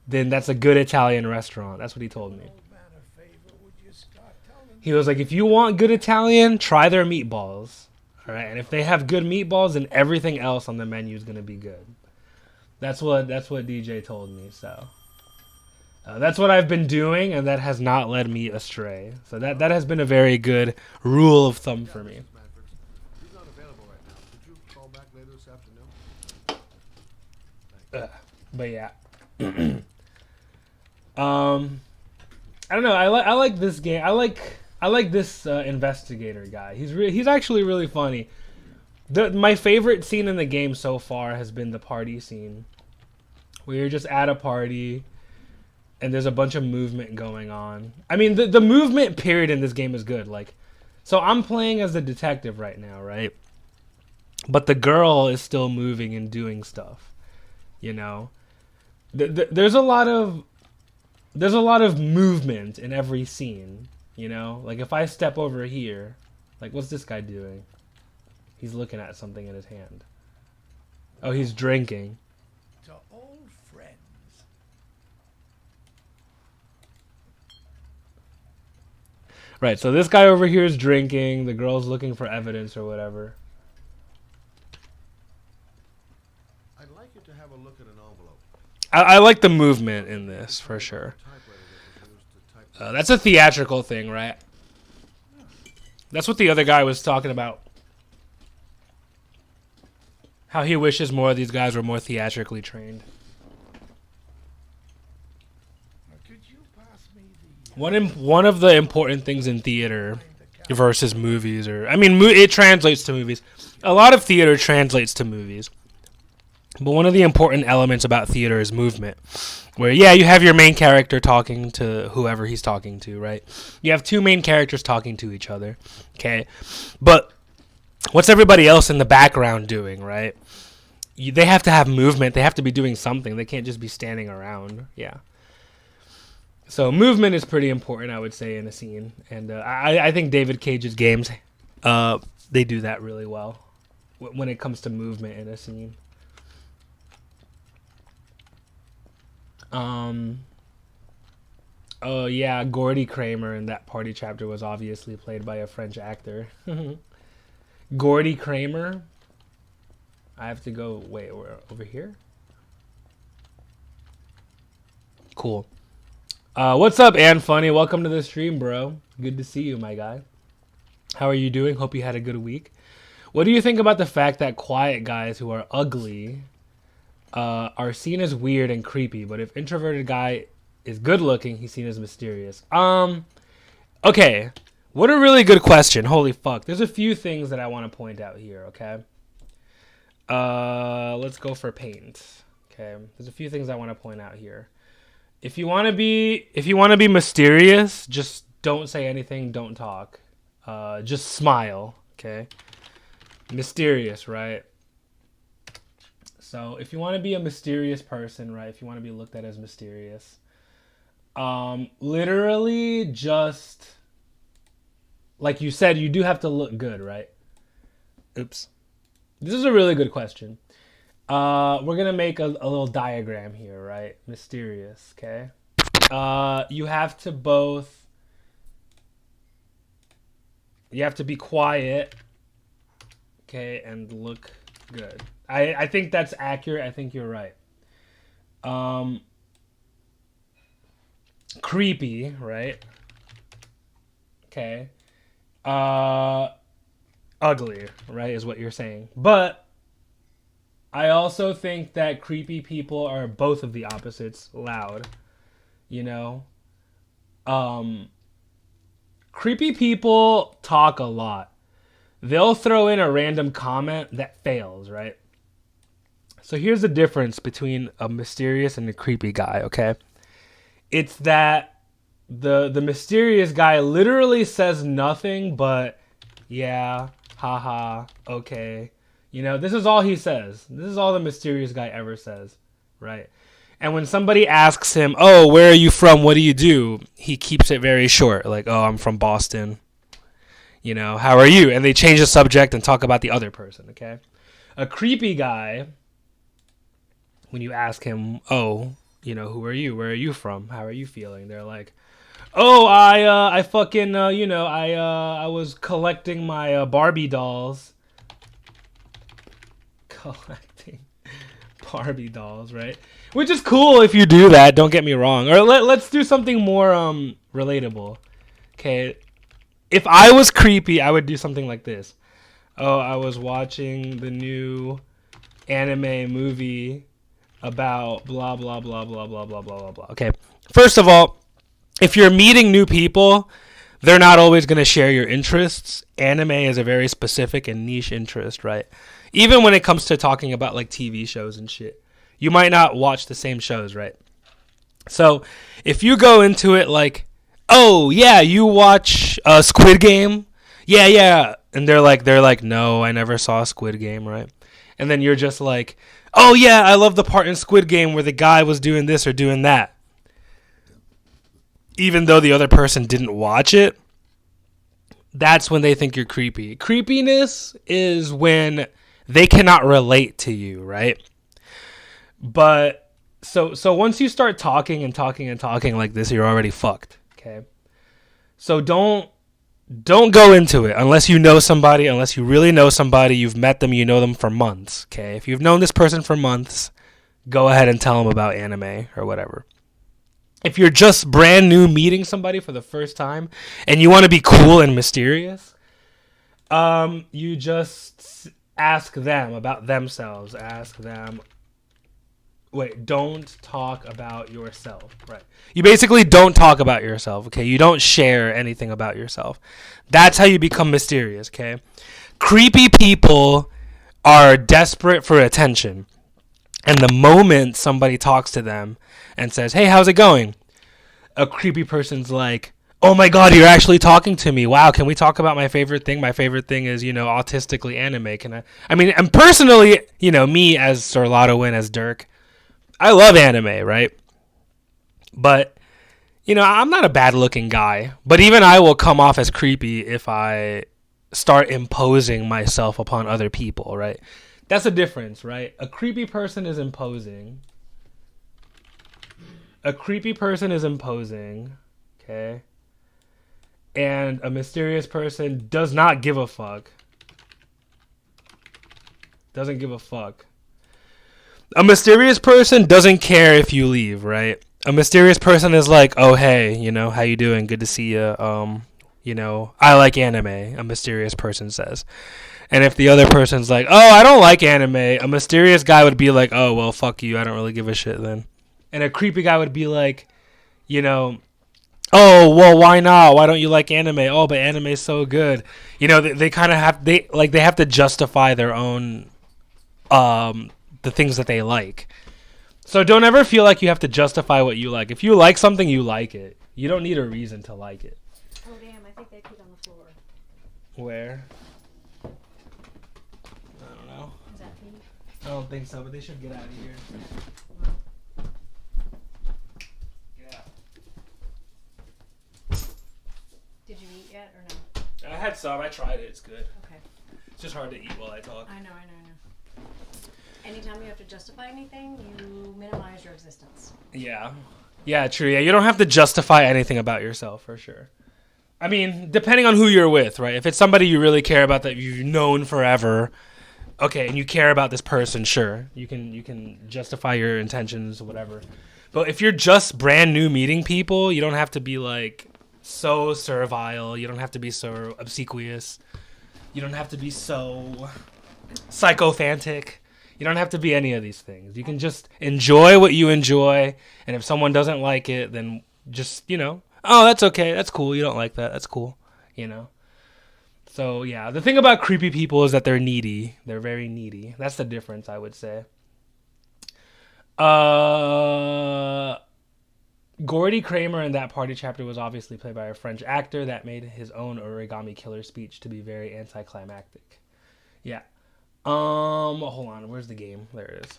then that's a good Italian restaurant. That's what he told me. He was like, if you want good Italian, try their meatballs. All right, and if they have good meatballs, then everything else on the menu is gonna be good. That's what DJ told me. So that's what I've been doing, and that has not led me astray. So that has been a very good rule of thumb for me. He's not available right now. Could you call back later this afternoon? But yeah, I don't know. I like this game. I like this investigator guy. He's actually really funny. My favorite scene in the game so far has been the party scene, where you're just at a party, and there's a bunch of movement going on. I mean, the movement period in this game is good. Like, so I'm playing as the detective right now, right? But the girl is still moving and doing stuff. You know, there's a lot of movement in every scene. You know, like if I step over here, like what's this guy doing? He's looking at something in his hand. Oh, he's drinking. To old friends. Right, so this guy over here is drinking. The girl's looking for evidence or whatever. I'd like you to have a look at an envelope. I like the movement in this, for sure. Typewriter that was used to type. That's a theatrical thing, right? That's what the other guy was talking about. How he wishes more of these guys were more theatrically trained. Could you pass me the One of the important things in theater versus movies, or I mean, it translates to movies. A lot of theater translates to movies, but one of the important elements about theater is movement. Where you have your main character talking to whoever he's talking to, right? You have two main characters talking to each other, okay? But what's everybody else in the background doing, right? They have to have movement. They have to be doing something. They can't just be standing around. Yeah. So movement is pretty important, I would say, in a scene. And I think David Cage's games, they do that really well when it comes to movement in a scene. Oh yeah, Gordy Kramer in that party chapter was obviously played by a French actor. Gordy Kramer. I have to go. Wait, we're over here. Cool. What's up, Ann Funny? Welcome to the stream, bro. Good to see you, my guy. How are you doing? Hope you had a good week. What do you think about the fact that quiet guys who are ugly are seen as weird and creepy, but if introverted guy is good looking, he's seen as mysterious? Okay. What a really good question. Holy fuck. There's a few things that I want to point out here, okay? Let's go for paint. Okay. There's a few things I want to point out here. If you want to be mysterious, just don't say anything, don't talk. Just smile, okay? Mysterious, right? So, if you want to be a mysterious person, right? If you want to be looked at as mysterious, literally just like you said, you do have to look good, right? Oops. This is a really good question. We're going to make a little diagram here, right? Mysterious, okay? You have to be quiet, okay, and look good. I think that's accurate. I think you're right. Creepy, right? Okay. Ugly, right, is what you're saying. But I also think that creepy people are both of the opposites. Loud, you know? Creepy people talk a lot. They'll throw in a random comment that fails, right? So here's the difference between a mysterious and a creepy guy, okay? It's that the mysterious guy literally says nothing but, yeah, haha, okay. You know, this is all he says. This is all the mysterious guy ever says, right? And when somebody asks him, oh, where are you from? What do you do? He keeps it very short. Like, oh, I'm from Boston. You know, how are you? And they change the subject and talk about the other person, okay? A creepy guy, when you ask him, oh, you know, who are you? Where are you from? How are you feeling? They're like, Oh, I fucking you know, I was collecting my Barbie dolls. Collecting Barbie dolls, right? Which is cool if you do that, don't get me wrong. Or let's do something more relatable. Okay. If I was creepy, I would do something like this. Oh, I was watching the new anime movie about blah blah blah blah blah blah blah blah blah. Okay. First of all, if you're meeting new people, they're not always going to share your interests. Anime is a very specific and niche interest, right? Even when it comes to talking about like TV shows and shit. You might not watch the same shows, right? So, if you go into it like, "Oh, yeah, you watch Squid Game?" "Yeah, yeah." And they're like, "No, I never saw Squid Game," right? And then you're just like, "Oh, yeah, I love the part in Squid Game where the guy was doing this or doing that." Even though the other person didn't watch it, that's when they think you're creepy. Creepiness is when they cannot relate to you, right? But so once you start talking and talking and talking like this, you're already fucked, okay? So don't go into it unless you know somebody, unless you really know somebody, you've met them, you know them for months, okay? If you've known this person for months, go ahead and tell them about anime or whatever. If you're just brand new meeting somebody for the first time and you want to be cool and mysterious, you just ask them about themselves. Ask them. Wait, don't talk about yourself, right? You basically don't talk about yourself, okay? You don't share anything about yourself. That's how you become mysterious, okay? Creepy people are desperate for attention. And the moment somebody talks to them and says, "Hey, how's it going?" a creepy person's like, "Oh my god, you're actually talking to me. Wow, can we talk about my favorite thing? My favorite thing is, you know, autistically anime. Can I mean, and personally, you know, me as Sorlato and as Dirk, I love anime, right? But, you know, I'm not a bad looking guy. But even I will come off as creepy if I start imposing myself upon other people, right? That's a difference, right? A creepy person is imposing. A creepy person is imposing, okay? And a mysterious person does not give a fuck. Doesn't give a fuck. A mysterious person doesn't care if you leave, right? A mysterious person is like, "Oh, hey, you know, how you doing? Good to see you. You know, I like anime," a mysterious person says. And if the other person's like, "Oh, I don't like anime," a mysterious guy would be like, "Oh, well, fuck you. I don't really give a shit then." And a creepy guy would be like, you know, "Oh, well, why not? Why don't you like anime?" "Oh, but anime's so good." You know, they kind of have they have to justify their own the things that they like. So don't ever feel like you have to justify what you like. If you like something, you like it. You don't need a reason to like it. Oh damn! I think they peed on the floor. Where? I don't know. Is that pee? I don't think so, but they should get out of here. Get out. Did you eat yet or no? I had some. I tried it. It's good. Okay. It's just hard to eat while I talk. I know. Anytime you have to justify anything, you minimize your existence. Yeah. Yeah, true. Yeah, you don't have to justify anything about yourself, for sure. I mean, depending on who you're with, right? If it's somebody you really care about that you've known forever, okay, and you care about this person, sure. You can justify your intentions or whatever. But if you're just brand new meeting people, you don't have to be like so servile. You don't have to be so obsequious. You don't have to be so psychophantic. You don't have to be any of these things. You can just enjoy what you enjoy, and if someone doesn't like it, then just, you know, "Oh, that's okay. That's cool. You don't like that. That's cool." You know? So, yeah. The thing about creepy people is that they're needy. They're very needy. That's the difference, I would say. Gordy Kramer in that party chapter was obviously played by a French actor that made his own origami killer speech to be very anticlimactic. Yeah. Hold on. Where's the game? There it is.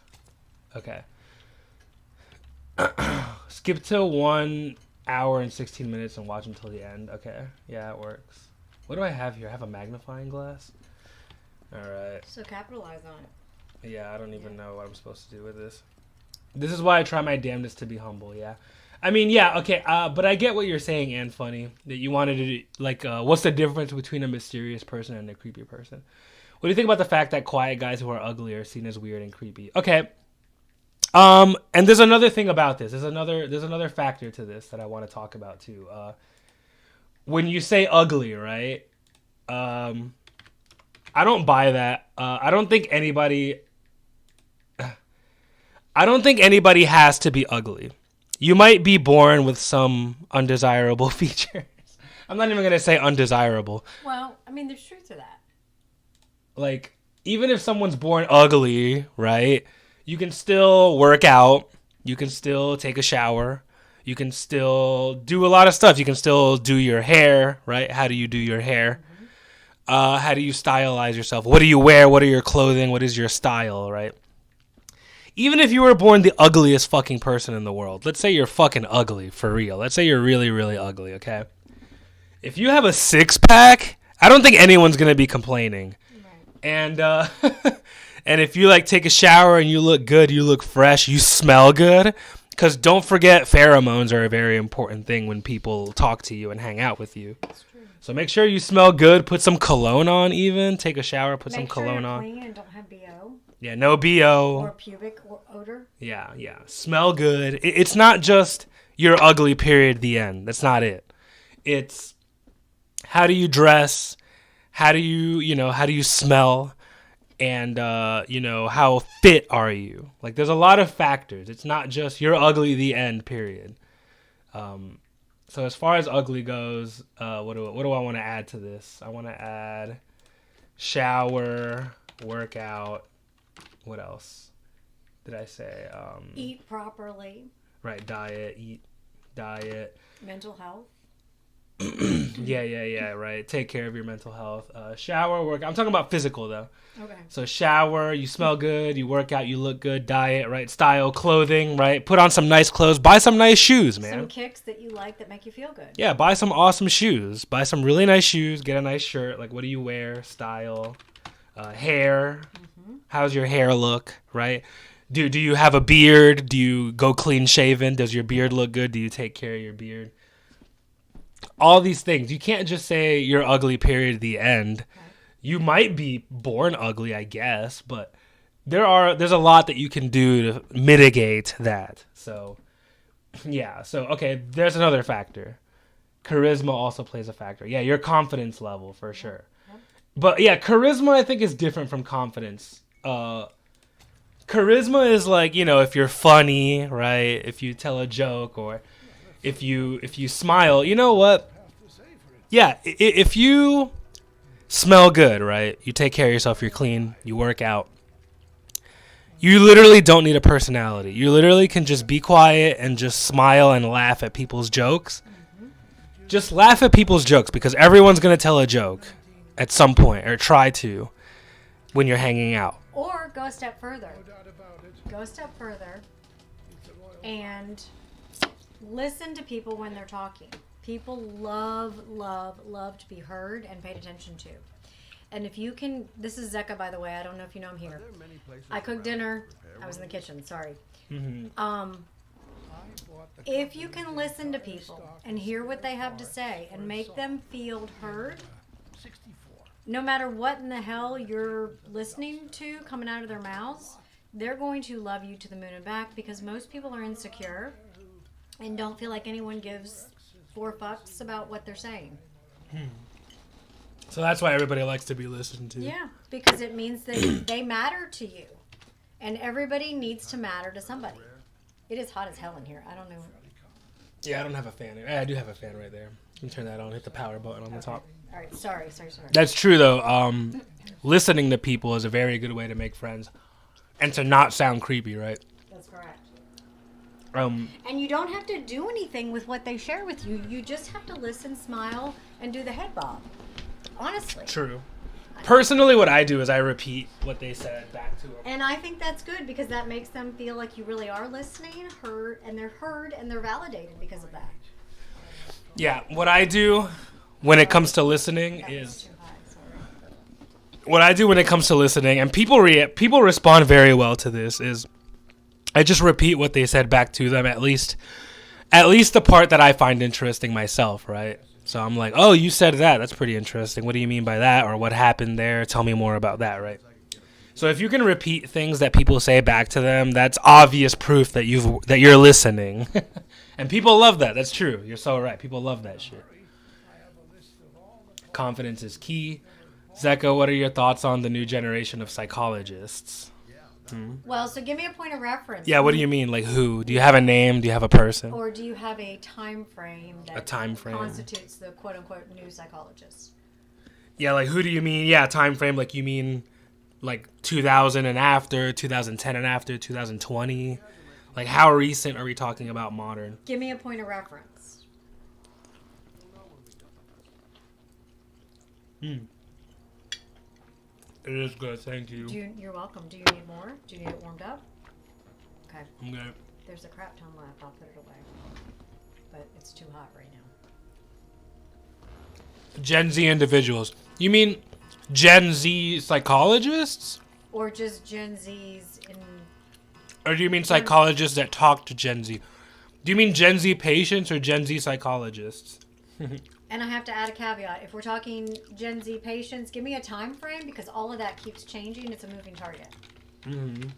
Okay. Skip to 1 hour and 16 minutes and watch until the end. Okay. Yeah, it works. What do I have here? I have a magnifying glass. All right. So capitalize on it. Yeah, I don't even know what I'm supposed to do with this. This is why I try my damnedest to be humble, yeah. I mean, yeah, okay, but I get what you're saying, and funny that you wanted to like. What's the difference between a mysterious person and a creepy person? What do you think about the fact that quiet guys who are ugly are seen as weird and creepy? Okay. And there's another thing about this. There's another factor to this that I want to talk about too. When you say ugly, right? I don't buy that. I don't think anybody has to be ugly. You might be born with some undesirable features. I'm not even going to say undesirable. Well, I mean, there's truth to that. Like, even if someone's born ugly, right? You can still work out. You can still take a shower. You can still do a lot of stuff. You can still do your hair, right? How do you do your hair? How do you stylize yourself? What do you wear? What are your clothing? What is your style, right? Even if you were born the ugliest fucking person in the world, let's say you're fucking ugly, for real. Let's say you're really, really ugly, okay? If you have a six-pack, I don't think anyone's going to be complaining. Right. And and if you, like, take a shower and you look good, you look fresh, you smell good, because don't forget pheromones are a very important thing when people talk to you and hang out with you. That's true. So make sure you smell good. Put some cologne on even. Take a shower, put some cologne on. Make sure you're clean and don't have BO. Yeah, no BO. Or pubic odor. Yeah. Smell good. It's not just you're ugly, period, the end. That's not it. It's how do you dress? How do you smell? And, how fit are you? Like, there's a lot of factors. It's not just you're ugly, the end, period. So as far as ugly goes, what do I want to add to this? I want to add shower, workout. What else did I say? Eat properly. Right, diet. Mental health. Yeah, right. Take care of your mental health. Shower, work. I'm talking about physical, though. Okay. So shower, you smell good, you work out, you look good, diet, right? Style, clothing, right? Put on some nice clothes. Buy some nice shoes, man. Some kicks that you like that make you feel good. Yeah, buy some awesome shoes. Buy some really nice shoes. Get a nice shirt. Like, what do you wear? Style. Hair. Mm-hmm. How's your hair look, right? Do you have a beard? Do you go clean shaven? Does your beard look good? Do you take care of your beard? All these things. You can't just say you're ugly, period, the end. Okay. You might be born ugly, I guess, but there's a lot that you can do to mitigate that. So, yeah. So, okay, there's another factor. Charisma also plays a factor. Yeah, your confidence level, for sure. Yep. But, yeah, charisma, I think, is different from confidence. Charisma is like, if you're funny, right? If you tell a joke, or if you smile, you know what? Yeah, if you smell good, right? You take care of yourself, you're clean, you work out. You literally don't need a personality. You literally can just be quiet and just smile and laugh at people's jokes. Mm-hmm. Just laugh at people's jokes, because everyone's going to tell a joke at some point, or try to, when you're hanging out. Or go a step further. And listen to people when they're talking. People love to be heard and paid attention to. And if you can, this is Zeka, by the way. I don't know if you know him here. I cooked dinner. I was in the kitchen. Sorry. Mm-hmm. If you can listen to people and hear what they have to say and make them feel heard, no matter what in the hell you're listening to coming out of their mouths, they're going to love you to the moon and back, because most people are insecure and don't feel like anyone gives 4 fucks about what they're saying. So that's why everybody likes to be listened to. Yeah, because it means that they matter to you. And everybody needs to matter to somebody. It is hot as hell in here. I don't know. Yeah, I don't have a fan. I do have a fan right there. You can turn that on. Hit the power button on the top. All right, sorry. That's true, though. Listening to people is a very good way to make friends. And to not sound creepy, right? That's correct. And you don't have to do anything with what they share with you. You just have to listen, smile, and do the head bob. Honestly. True. Personally, what I do is I repeat what they said back to them. And I think that's good, because that makes them feel like you really are listening, heard, and they're validated because of that. Yeah, what I do when it comes to listening is... What I do when it comes to listening, and people respond very well to this, is I just repeat what they said back to them at least at least the part that I find interesting myself, right? So I'm like, oh, you said that. That's pretty interesting. What do you mean by that? Or what happened there? Tell me more about that, right? So if you can repeat things that people say back to them, that's obvious proof that you're listening. And people love that. That's true. You're so right. People love that shit. Confidence is key. Zeka, what are your thoughts on the new generation of psychologists? Well, so give me a point of reference. Yeah, what do you mean? Like who? Do you have a name? Do you have a person? Or do you have a time frame that constitutes the quote-unquote new psychologist? Yeah, like who do you mean? Yeah, time frame. Like you mean like 2000 and after, 2010 and after, 2020? Like how recent are we talking about modern? Give me a point of reference. It is good, thank you. You're welcome. Do you need more? Do you need it warmed up? Okay. I'm good. There's a crap ton left. I'll put it away. But it's too hot right now. Gen Z individuals. You mean Gen Z psychologists? Or just Gen Zs in... Or do you mean psychologists that talk to Gen Z? Do you mean Gen Z patients or Gen Z psychologists? And I have to add a caveat. If we're talking Gen Z patients, give me a time frame because all of that keeps changing. It's a moving target. Mm-hmm.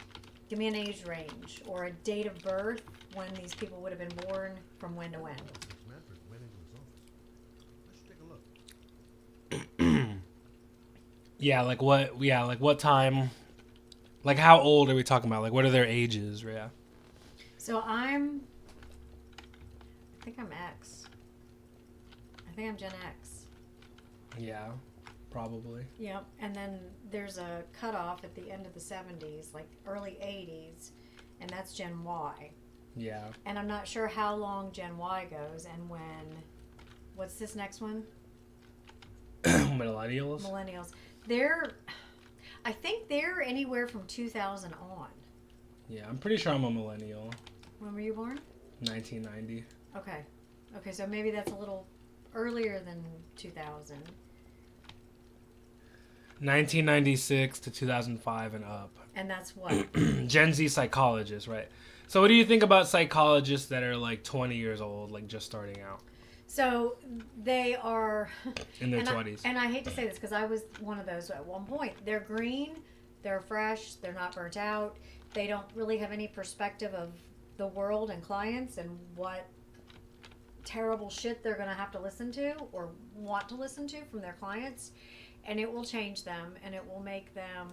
Give me an age range or a date of birth when these people would have been born from when to when. Yeah, like what? Yeah, like what time? Like how old are we talking about? Like what are their ages? Yeah. So I think I'm X. I think I'm Gen X. Yeah, probably. Yep. And then there's a cutoff at the end of the 70s, like early 80s, and that's Gen Y. Yeah. And I'm not sure how long Gen Y goes and when. What's this next one? Millennials. Millennials. I think they're anywhere from 2000 on. Yeah, I'm pretty sure I'm a millennial. When were you born? 1990. Okay. Okay, so maybe that's a little earlier than 2000. 1996 to 2005 and up. And that's what? Gen Z psychologists, right? So what do you think about psychologists that are like 20 years old, like just starting out? So they are in their 20s. And I hate to say this because I was one of those at one point. They're green, they're fresh, they're not burnt out. They don't really have any perspective of the world and clients and what terrible shit they're going to have to listen to or want to listen to from their clients. And it will change them and it will make them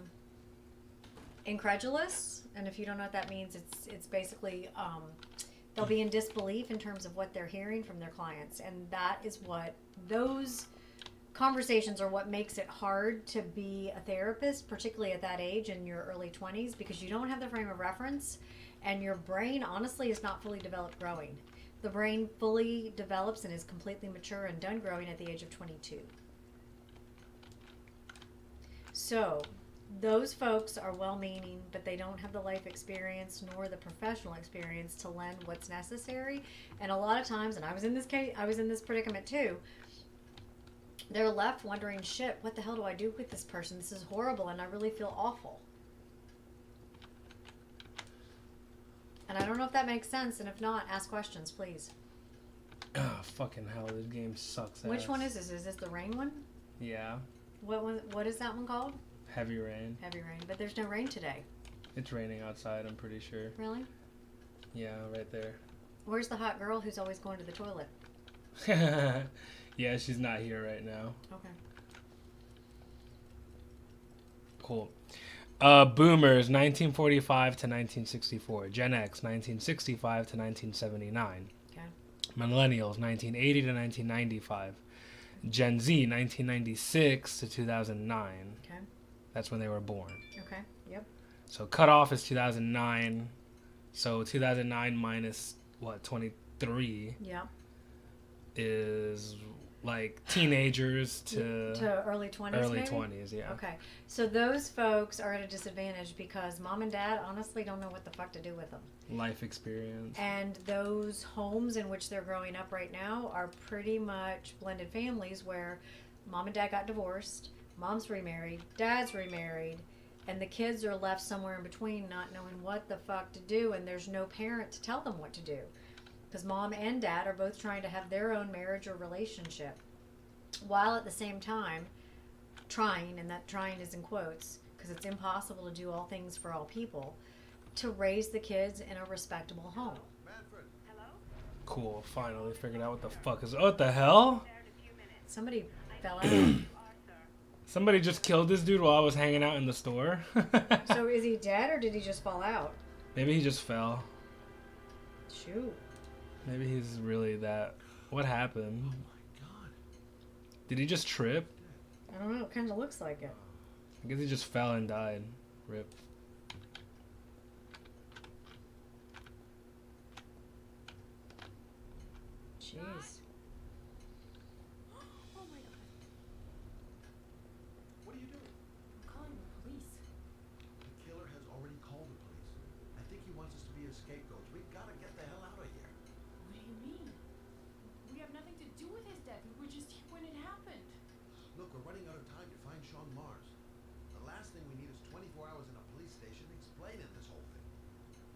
incredulous. And if you don't know what that means, it's basically they'll be in disbelief in terms of what they're hearing from their clients. And that is what those conversations are what makes it hard to be a therapist, particularly at that age in your early 20s, because you don't have the frame of reference and your brain honestly is not fully developed growing. The brain fully develops and is completely mature and done growing at the age of 22. So those folks are well-meaning, but they don't have the life experience nor the professional experience to lend what's necessary. And a lot of times, and I was in this predicament too, they're left wondering, shit, what the hell do I do with this person? This is horrible and I really feel awful. And I don't know if that makes sense, and if not, ask questions, please. Oh, fucking hell, this game sucks ass. Which one is this? Is this the rain one? Yeah. What is that one called? Heavy rain. Heavy rain, but there's no rain today. It's raining outside, I'm pretty sure. Really? Yeah, right there. Where's the hot girl who's always going to the toilet? Yeah, she's not here right now. Okay. Cool. Boomers, 1945 to 1964. Gen X, 1965 to 1979. Okay. Millennials, 1980 to 1995. Gen Z, 1996 to 2009. Okay. That's when they were born. Okay. Yep. So cutoff is 2009. So 2009 minus, 23 Yeah. is like teenagers to early 20s. Early maybe? 20s, yeah. Okay. So those folks are at a disadvantage because mom and dad honestly don't know what the fuck to do with them. Life experience. And those homes in which they're growing up right now are pretty much blended families where mom and dad got divorced, mom's remarried, dad's remarried, and the kids are left somewhere in between not knowing what the fuck to do, and there's no parent to tell them what to do. because mom and dad are both trying to have their own marriage or relationship, while at the same time trying, and that trying is in quotes, because it's impossible to do all things for all people, to raise the kids in a respectable home. Cool. Finally figured out what the fuck is. What the hell? Somebody fell out. Somebody just killed this dude while I was hanging out in the store. So is he dead or did he just fall out? Maybe he just fell. Shoot. Maybe he's really that. What happened? Oh my god. Did he just trip? I don't know. It kind of looks like it. I guess he just fell and died. Rip. Jeez. Oh my god. What are you doing? I'm calling the police. The killer has already called the police. I think he wants us to be his scapegoats. We gotta get the hell out of here. What do you mean? We have nothing to do with his death. We were just here when it happened. Look, we're running out of time to find Sean Mars. The last thing we need is 24 hours in a police station explaining this whole thing.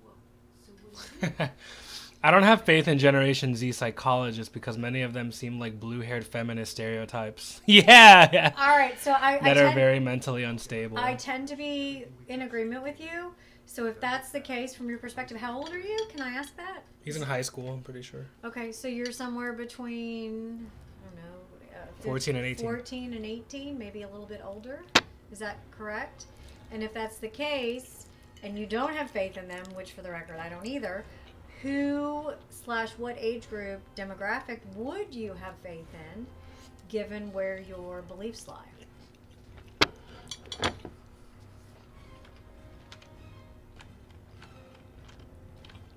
Well, so what do you do? I don't have faith in Generation Z psychologists because many of them seem like blue-haired feminist stereotypes. Yeah. All right, so That are very mentally unstable. I tend to be in agreement with you. So if that's the case, from your perspective, how old are you? Can I ask that? He's in high school, I'm pretty sure. Okay, so you're somewhere between, I don't know, 14 and 18. 14 and 18, maybe a little bit older. Is that correct? And if that's the case, and you don't have faith in them, which for the record I don't either, who/what age group demographic would you have faith in, given where your beliefs lie?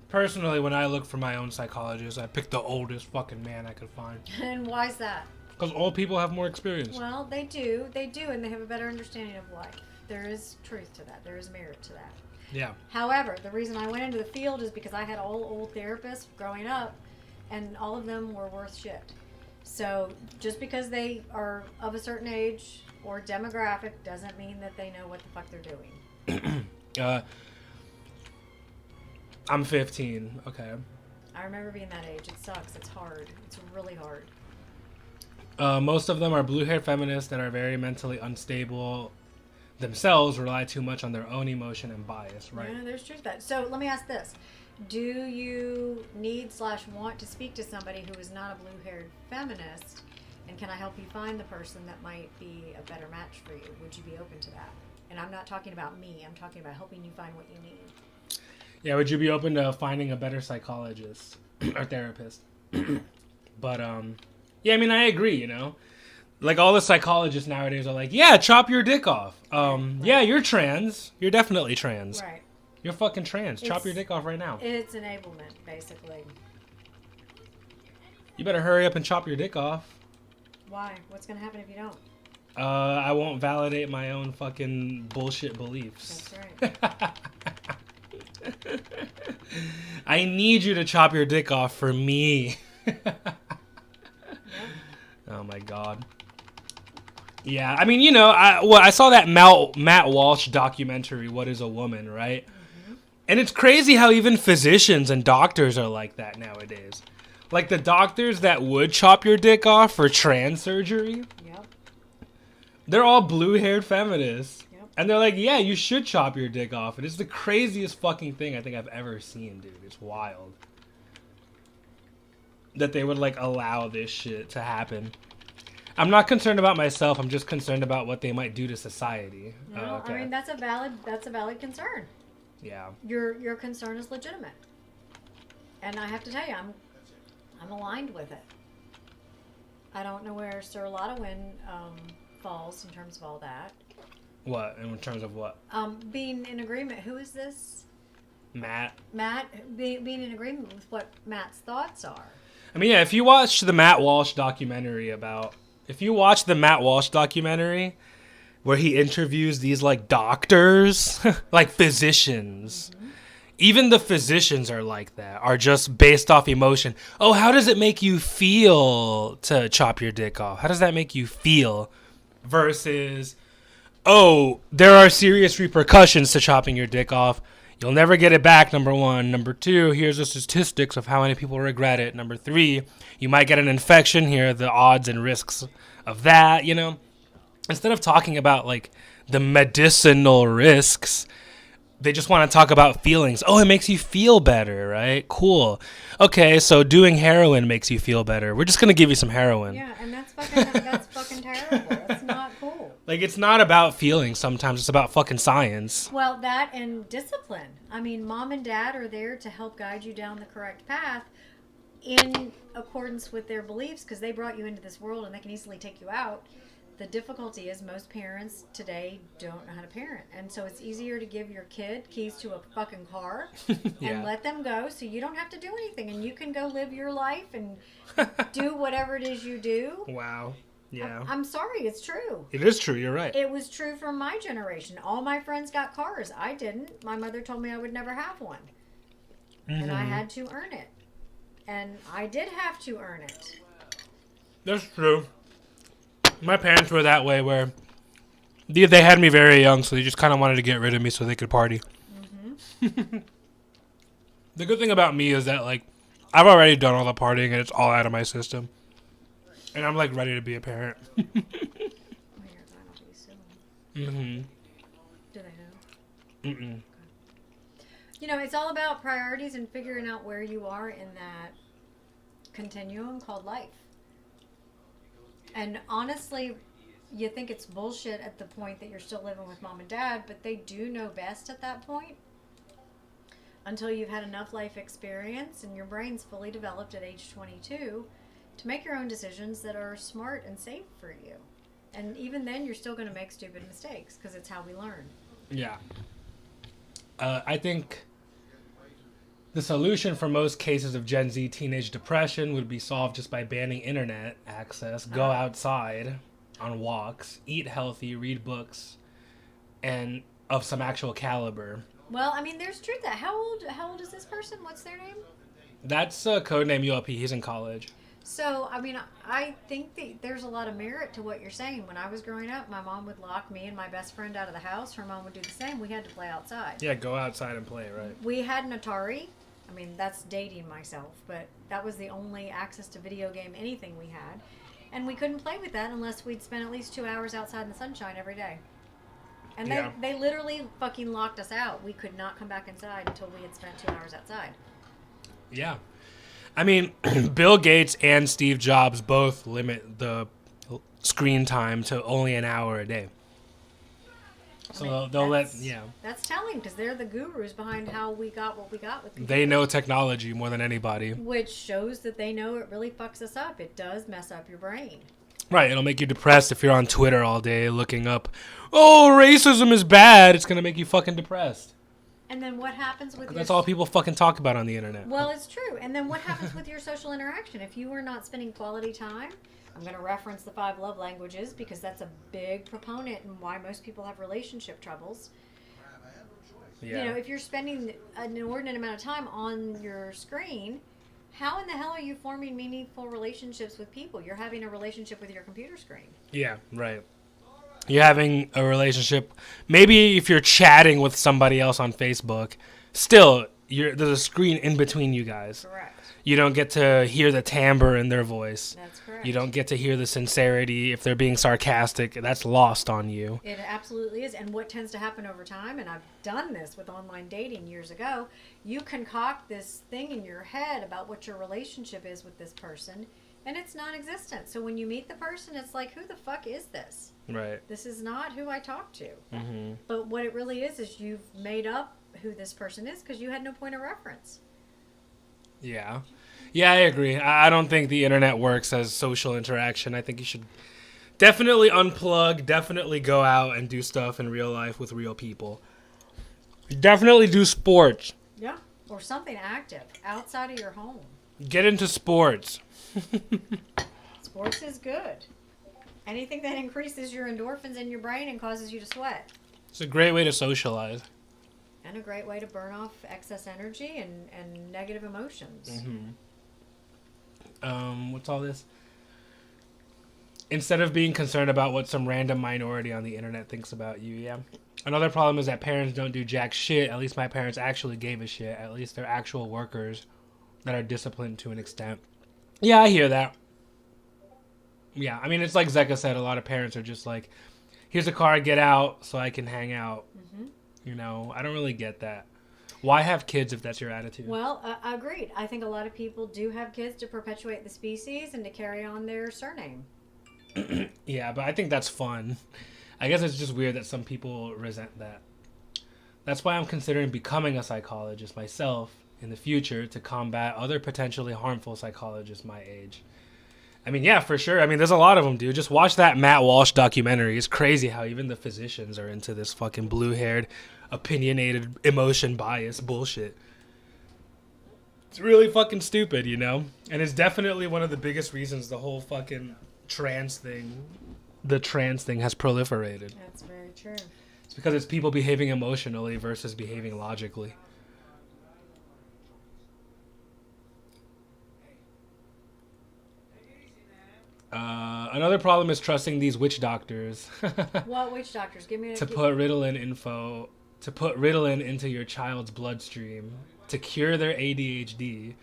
Personally, when I look for my own psychologist, I pick the oldest fucking man I could find. And why's that? Because old people have more experience. Well, they do, and they have a better understanding of life. There is truth to that. There is merit to that. Yeah. However, the reason I went into the field is because I had all old therapists growing up, and all of them were worth shit. So just because they are of a certain age or demographic doesn't mean that they know what the fuck they're doing. I'm 15. Okay. I remember being that age. It sucks. It's hard. It's really hard. Most of them are blue-haired feminists that are very mentally unstable themselves, rely too much on their own emotion and bias, right? Yeah, there's truth to that. So let me ask this. Do you need/want to speak to somebody who is not a blue-haired feminist? And can I help you find the person that might be a better match for you? Would you be open to that? And I'm not talking about me. I'm talking about helping you find what you need. Yeah, would you be open to finding a better psychologist or therapist? But, yeah, I mean, I agree, you know? Like, all the psychologists nowadays are like, yeah, chop your dick off. Right. Yeah, you're trans. You're definitely trans. Right. You're fucking trans. Chop your dick off right now. It's enablement, basically. You better hurry up and chop your dick off. Why? What's going to happen if you don't? I won't validate my own fucking bullshit beliefs. That's right. I need you to chop your dick off for me. Oh my god. Yeah, I mean, you know, I saw that Matt Walsh documentary, What is a Woman, right? Mm-hmm. And it's crazy how even physicians and doctors are like that nowadays. Like the doctors that would chop your dick off for trans surgery. Yep. They're all blue-haired feminists. Yep. And they're like, yeah, you should chop your dick off. And it's the craziest fucking thing I think I've ever seen, dude. It's wild. That they would, like, allow this shit to happen. I'm not concerned about myself. I'm just concerned about what they might do to society. No, Okay. I mean, that's a valid concern. Yeah. Your concern is legitimate. And I have to tell you, I'm aligned with it. I don't know where Sir Lottowin falls in terms of all that. What? In terms of what? Being in agreement. Who is this? Matt. Matt, being in agreement with what Matt's thoughts are. I mean, yeah, if you watch the Matt Walsh documentary where he interviews these, like, doctors, like physicians, even the physicians are like that, are just based off emotion. Oh, how does it make you feel to chop your dick off? How does that make you feel? Versus, oh, there are serious repercussions to chopping your dick off. You'll never get it back, number one. Number two, here's the statistics of how many people regret it. Number three, you might get an infection. Here are the odds and risks of that, you know? Instead of talking about, like, the medicinal risks, they just want to talk about feelings. Oh, it makes you feel better, right? Cool. Okay, so doing heroin makes you feel better. We're just going to give you some heroin. Yeah, and that's fucking terrible. That's not cool. Like, it's not about feelings sometimes. It's about fucking science. Well, that and discipline. I mean, mom and dad are there to help guide you down the correct path in accordance with their beliefs because they brought you into this world and they can easily take you out. The difficulty is most parents today don't know how to parent. And so it's easier to give your kid keys to a fucking car Yeah. and let them go so you don't have to do anything and you can go live your life and do whatever it is you do. Wow. Yeah. I'm sorry, it's true. It is true. You're right. It was true for my generation. All my friends got cars. I didn't. My mother told me I would never have one. And I had to earn it. And I did have to earn it. That's true. My parents were that way where they had me very young, so they just kind of wanted to get rid of me so they could party. Mm-hmm. The good thing about me is that, like, I've already done all the partying and it's all out of my system. And I'm, like, ready to be a parent. Mm-hmm. Do they know? Mm-mm. You know, it's all about priorities and figuring out where you are in that continuum called life. And honestly, you think it's bullshit at the point that you're still living with mom and dad, but they do know best at that point until you've had enough life experience and your brain's fully developed at age 22 to make your own decisions that are smart and safe for you. And even then, you're still going to make stupid mistakes because it's how we learn. Yeah. I think the solution for most cases of Gen Z teenage depression would be solved just by banning internet access, go outside on walks, eat healthy, read books, and of some actual caliber. Well, I mean, there's truth to that. How old is this person? What's their name? That's codename ULP. He's in college. So, I mean, I think that there's a lot of merit to what you're saying. When I was growing up, my mom would lock me and my best friend out of the house. Her mom would do the same. We had to play outside. Yeah, go outside and play, right? We had an Atari. I mean, that's dating myself, but that was the only access to video game anything we had. And we couldn't play with that unless we'd spend at least 2 hours outside in the sunshine every day. And Yeah. they literally fucking locked us out. We could not come back inside until we had spent 2 hours outside. Yeah. I mean, Bill Gates and Steve Jobs both limit the screen time to only an hour a day. So I mean, they'll let, that's- yeah. That's telling because they're the gurus behind how we got what we got with computers. They know technology more than anybody. Which shows that they know it really fucks us up. It does mess up your brain. Right, it'll make you depressed if you're on Twitter all day looking up, oh, racism is bad. It's going to make you fucking depressed. And then what happens with your... That's all people fucking talk about on the internet. Well, it's true. And then what happens with your social interaction? If you are not spending quality time, I'm going to reference the 5 love languages because that's a big proponent and why most people have relationship troubles. Yeah. You know, if you're spending an inordinate amount of time on your screen, how in the hell are you forming meaningful relationships with people? You're having a relationship with your computer screen. Yeah, right. You're having a relationship. Maybe if you're chatting with somebody else on Facebook, still, there's a screen in between you guys. Correct. You don't get to hear the timbre in their voice. That's correct. You don't get to hear the sincerity. If they're being sarcastic, that's lost on you. It absolutely is. And what tends to happen over time, and I've done this with online dating years ago, you concoct this thing in your head about what your relationship is with this person, and it's non-existent. So when you meet the person, it's like, who the fuck is this? Right. This is not who I talked to. Mm-hmm. But what it really is you've made up who this person is because you had no point of reference. Yeah. Yeah, I agree. I don't think the internet works as social interaction. I think you should definitely unplug, definitely go out and do stuff in real life with real people. Definitely do sports. Yeah. Or something active outside of your home. Get into sports. Sports is good. Anything that increases your endorphins in your brain and causes you to sweat. It's a great way to socialize. And a great way to burn off excess energy and negative emotions. Mm-hmm. What's all this? Instead of being concerned about what some random minority on the internet thinks about you, yeah. Another problem is that parents don't do jack shit. At least my parents actually gave a shit. At least they're actual workers that are disciplined to an extent. Yeah, I hear that. Yeah, I mean, it's like Zeka said, a lot of parents are just like, here's a car, get out so I can hang out. You know, I don't really get that. Why have kids if that's your attitude? Well, agreed. I think a lot of people do have kids to perpetuate the species and to carry on their surname. Yeah, but I think that's fun. I guess it's just weird that some people resent that. That's why I'm considering becoming a psychologist myself in the future to combat other potentially harmful psychologists my age. I mean, yeah, for sure. I mean, there's a lot of them, dude. Just watch that Matt Walsh documentary. It's crazy how even the physicians are into this fucking blue-haired, opinionated, emotion bias bullshit. It's really fucking stupid, you know? And it's definitely one of the biggest reasons the whole fucking trans thing has proliferated. That's very true. It's because it's people behaving emotionally versus behaving logically. Another problem is trusting these witch doctors. What witch doctors? Give me to put Ritalin into your child's bloodstream to cure their ADHD,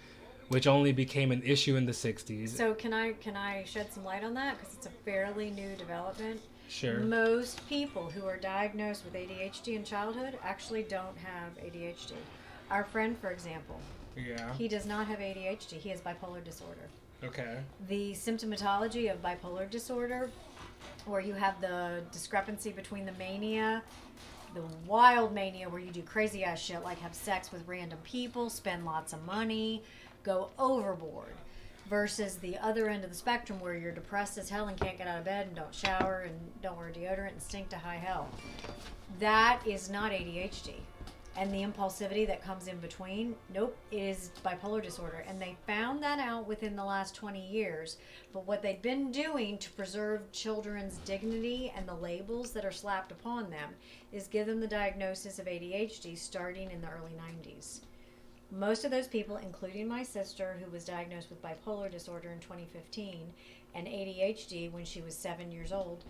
which only became an issue in the 60s. So can I shed some light on that? Because it's a fairly new development. Sure. Most people who are diagnosed with ADHD in childhood actually don't have ADHD. Our friend, for example, he does not have ADHD. He has bipolar disorder. Okay. The symptomatology of bipolar disorder, where you have the discrepancy between the mania, the wild mania where you do crazy ass shit like have sex with random people, spend lots of money, go overboard, versus the other end of the spectrum where you're depressed as hell and can't get out of bed and don't shower and don't wear deodorant and stink to high hell. That is not ADHD. And the impulsivity that comes in between, nope, is bipolar disorder. And they found that out within the last 20 years. But what they've been doing to preserve children's dignity and the labels that are slapped upon them is give them the diagnosis of ADHD starting in the early 90s. Most of those people, including my sister, who was diagnosed with bipolar disorder in 2015 and ADHD when she was 7 years old,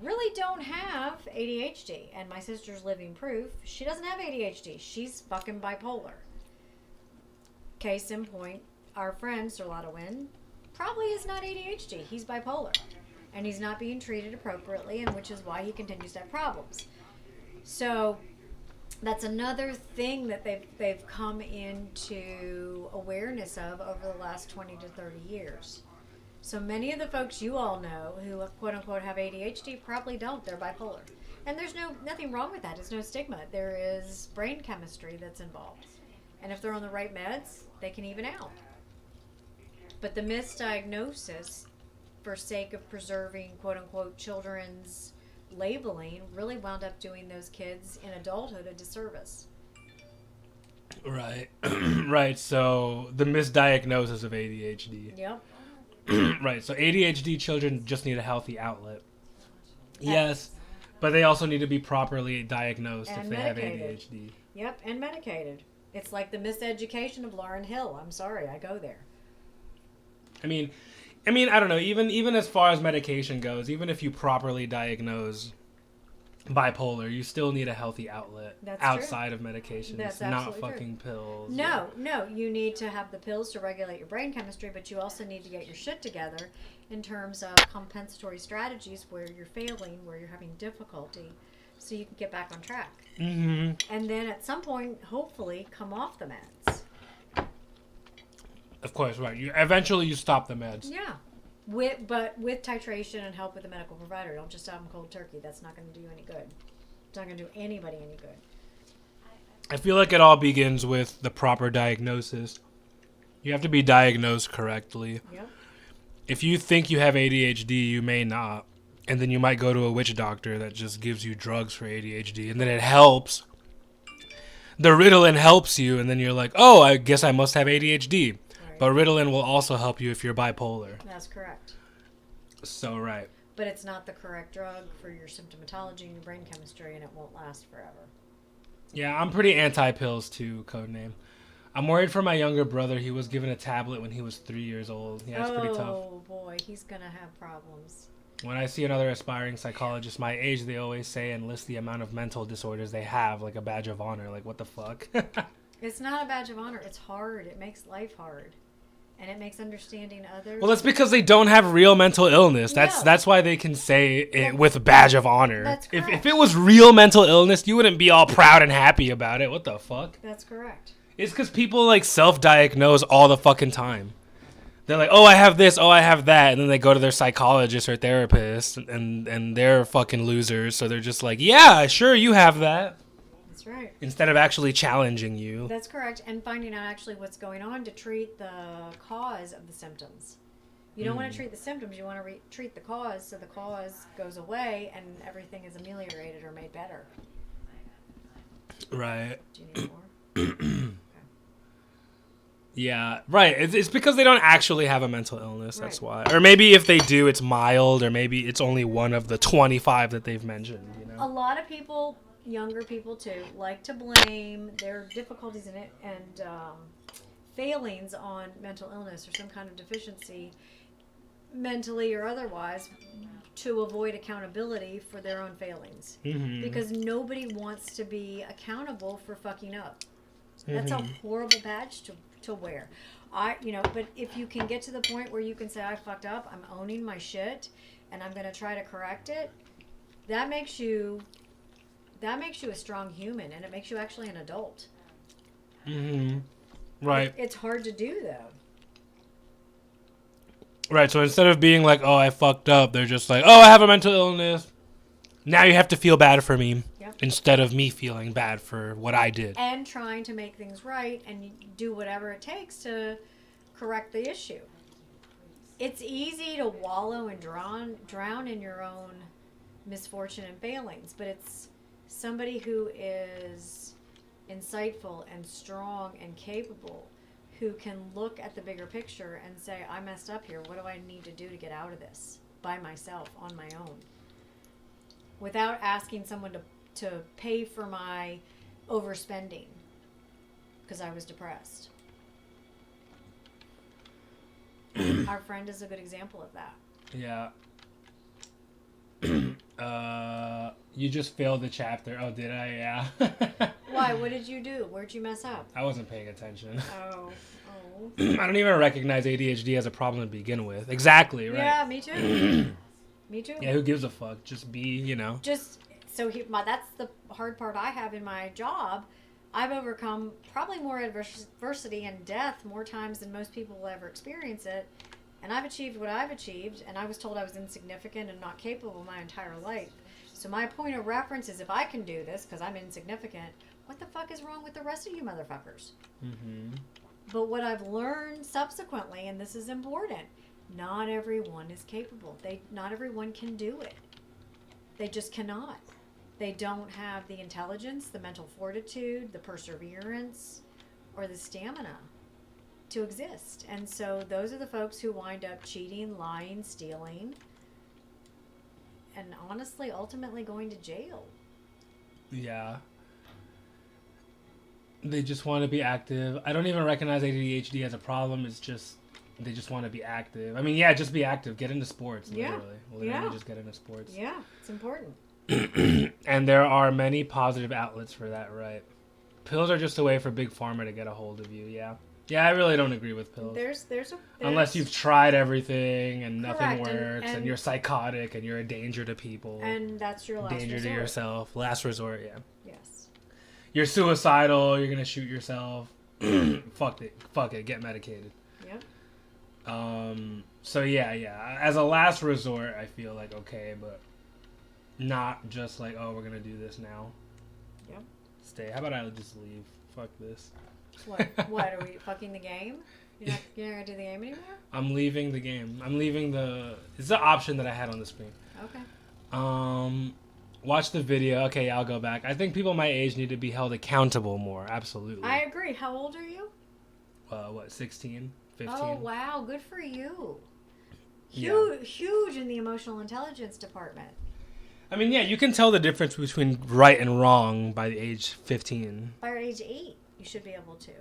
really don't have ADHD. And my sister's living proof. She doesn't have ADHD. She's fucking bipolar. Case in point, our friend, Sir Lotta probably is not ADHD. He's bipolar. And he's not being treated appropriately, and which is why he continues to have problems. So that's another thing that they've come into awareness of over the last 20 to 30 years. So many of the folks you all know who quote unquote have ADHD probably don't. They're bipolar. And there's nothing wrong with that. It's no stigma. There is brain chemistry that's involved. And if they're on the right meds, they can even out. But the misdiagnosis for sake of preserving quote unquote children's labeling really wound up doing those kids in adulthood a disservice. Right. Right. So the misdiagnosis of ADHD. Yep. Right, so ADHD children just need a healthy outlet. Yes, but they also need to be properly diagnosed and if they medicated. have ADHD. Yep, and medicated. It's like the miseducation of Lauryn Hill. I'm sorry, I go there. I mean, I don't know. Even as far as medication goes, even if you properly diagnose bipolar, you still need a healthy outlet. That's outside of medications. That's not absolutely fucking true. pills. No, you need to have the pills to regulate your brain chemistry, but you also need to get your shit together in terms of compensatory strategies where you're failing, where you're having difficulty, so you can get back on track. Mm-hmm. And then at some point, hopefully, come off the meds. Of course, right. Eventually you stop the meds. Yeah. But with titration and help with the medical provider. Don't just stop them cold turkey. That's not going to do any good. It's not going to do anybody any good. I feel like it all begins with the proper diagnosis. You have to be diagnosed correctly. Yep. If you think you have ADHD, you may not. And then you might go to a witch doctor that just gives you drugs for ADHD. And then it helps. The Ritalin helps you. And then you're like, oh, I guess I must have ADHD. Right. But Ritalin will also help you if you're bipolar. That's correct. So, right. But it's not the correct drug for your symptomatology and your brain chemistry, and it won't last forever. Yeah, I'm pretty anti-pills too, codename. I'm worried for my younger brother. He was given a tablet when he was 3 years old. Yeah, it's pretty tough. Oh, boy. He's going to have problems. When I see another aspiring psychologist my age, they always say and list the amount of mental disorders they have like a badge of honor. Like, what the fuck? It's not a badge of honor. It's hard. It makes life hard. And it makes understanding others. Well, that's because they don't have real mental illness. That's why they can say it with a badge of honor. That's correct. If it was real mental illness, you wouldn't be all proud and happy about it. What the fuck? That's correct. It's because people like self-diagnose all the fucking time. They're like, oh, I have this, oh, I have that, and then they go to their psychologist or therapist, and they're fucking losers. So they're just like, yeah, sure, you have that. That's right. Instead of actually challenging you. That's correct. And finding out actually what's going on to treat the cause of the symptoms. You don't want to treat the symptoms. You want to treat the cause so the cause goes away and everything is ameliorated or made better. Right. Do you need more? Okay. Yeah, right. It's because they don't actually have a mental illness. That's why. Or maybe if they do, it's mild, or maybe it's only one of the 25 that they've mentioned. You know? A lot of people, younger people too, like to blame their difficulties in it and failings on mental illness or some kind of deficiency, mentally or otherwise, to avoid accountability for their own failings. Mm-hmm. Because nobody wants to be accountable for fucking up. That's a horrible badge to wear. But if you can get to the point where you can say, I fucked up, I'm owning my shit, and I'm going to try to correct it, that makes you a strong human, and it makes you actually an adult. Mm-hmm. Right. It's hard to do, though. Right, so instead of being like, oh, I fucked up, they're just like, oh, I have a mental illness. Now you have to feel bad for me. Yep. Instead of me feeling bad for what I did. And trying to make things right and do whatever it takes to correct the issue. It's easy to wallow and drown in your own misfortune and failings, but it's somebody who is insightful and strong and capable who can look at the bigger picture and say, I messed up here. What do I need to do to get out of this by myself, on my own? Without asking someone to pay for my overspending because I was depressed. Our friend is a good example of that. Yeah. You just failed the chapter. Oh, did I? Yeah. Why? What did you do? Where'd you mess up? I wasn't paying attention. Oh. I don't even recognize ADHD as a problem to begin with. Exactly, right? Yeah, me too. Me too. Yeah, who gives a fuck? Just be, you know. That's the hard part I have in my job. I've overcome probably more adversity and death more times than most people will ever experience it. And I've achieved what I've achieved, and I was told I was insignificant and not capable my entire life. So my point of reference is if I can do this because I'm insignificant, what the fuck is wrong with the rest of you motherfuckers? Mm-hmm. But what I've learned subsequently, and this is important, not everyone is capable. Not everyone can do it. They just cannot. They don't have the intelligence, the mental fortitude, the perseverance, or the stamina to exist. And so those are the folks who wind up cheating, lying, stealing, and honestly, ultimately going to jail. Yeah. They just want to be active. I don't even recognize ADHD as a problem. It's just they just want to be active. I mean, yeah, just be active. Get into sports, literally. Just get into sports. Yeah, it's important. And there are many positive outlets for that, right? Pills are just a way for Big Pharma to get a hold of you, yeah. Yeah, I really don't agree with pills. Unless you've tried everything and nothing works and you're psychotic and you're a danger to people. And that's your last danger resort. To yourself. Last resort, yeah. Yes. You're suicidal, you're going to shoot yourself. Fuck it, get medicated. Yep. So yeah. As a last resort, I feel like okay, but not just like, oh, we're going to do this now. Yep. Stay. How about I just leave? Fuck this. What? Are we fucking the game? You're not gonna do the game anymore? I'm leaving the game. It's the option that I had on the screen. Okay. Watch the video. Okay, I'll go back. I think people my age need to be held accountable more. Absolutely. I agree. How old are you? 16, 15. Oh, wow. Good for you. Yeah. Huge in the emotional intelligence department. I mean, yeah, you can tell the difference between right and wrong by the age 15. By age 8. You should be able to.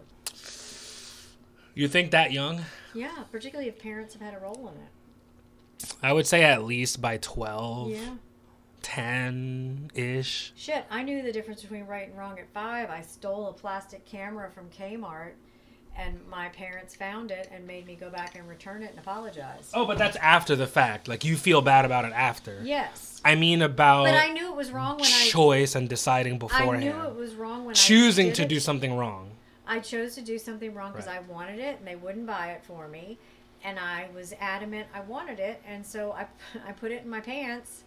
You think that young? Yeah, particularly if parents have had a role in it. I would say at least by 12, Yeah. 10-ish. Shit, I knew the difference between right and wrong at 5. I stole a plastic camera from Kmart, and my parents found it and made me go back and return it and apologize. Oh, but that's after the fact. Like, you feel bad about it after. Yes. I mean about But I knew it was wrong when choice and deciding I beforehand. knew it was wrong when Choosing I did to it. do something wrong. I chose to do something wrong because Right. I wanted it, and they wouldn't buy it for me. And I was adamant I wanted it, and so I put it in my pants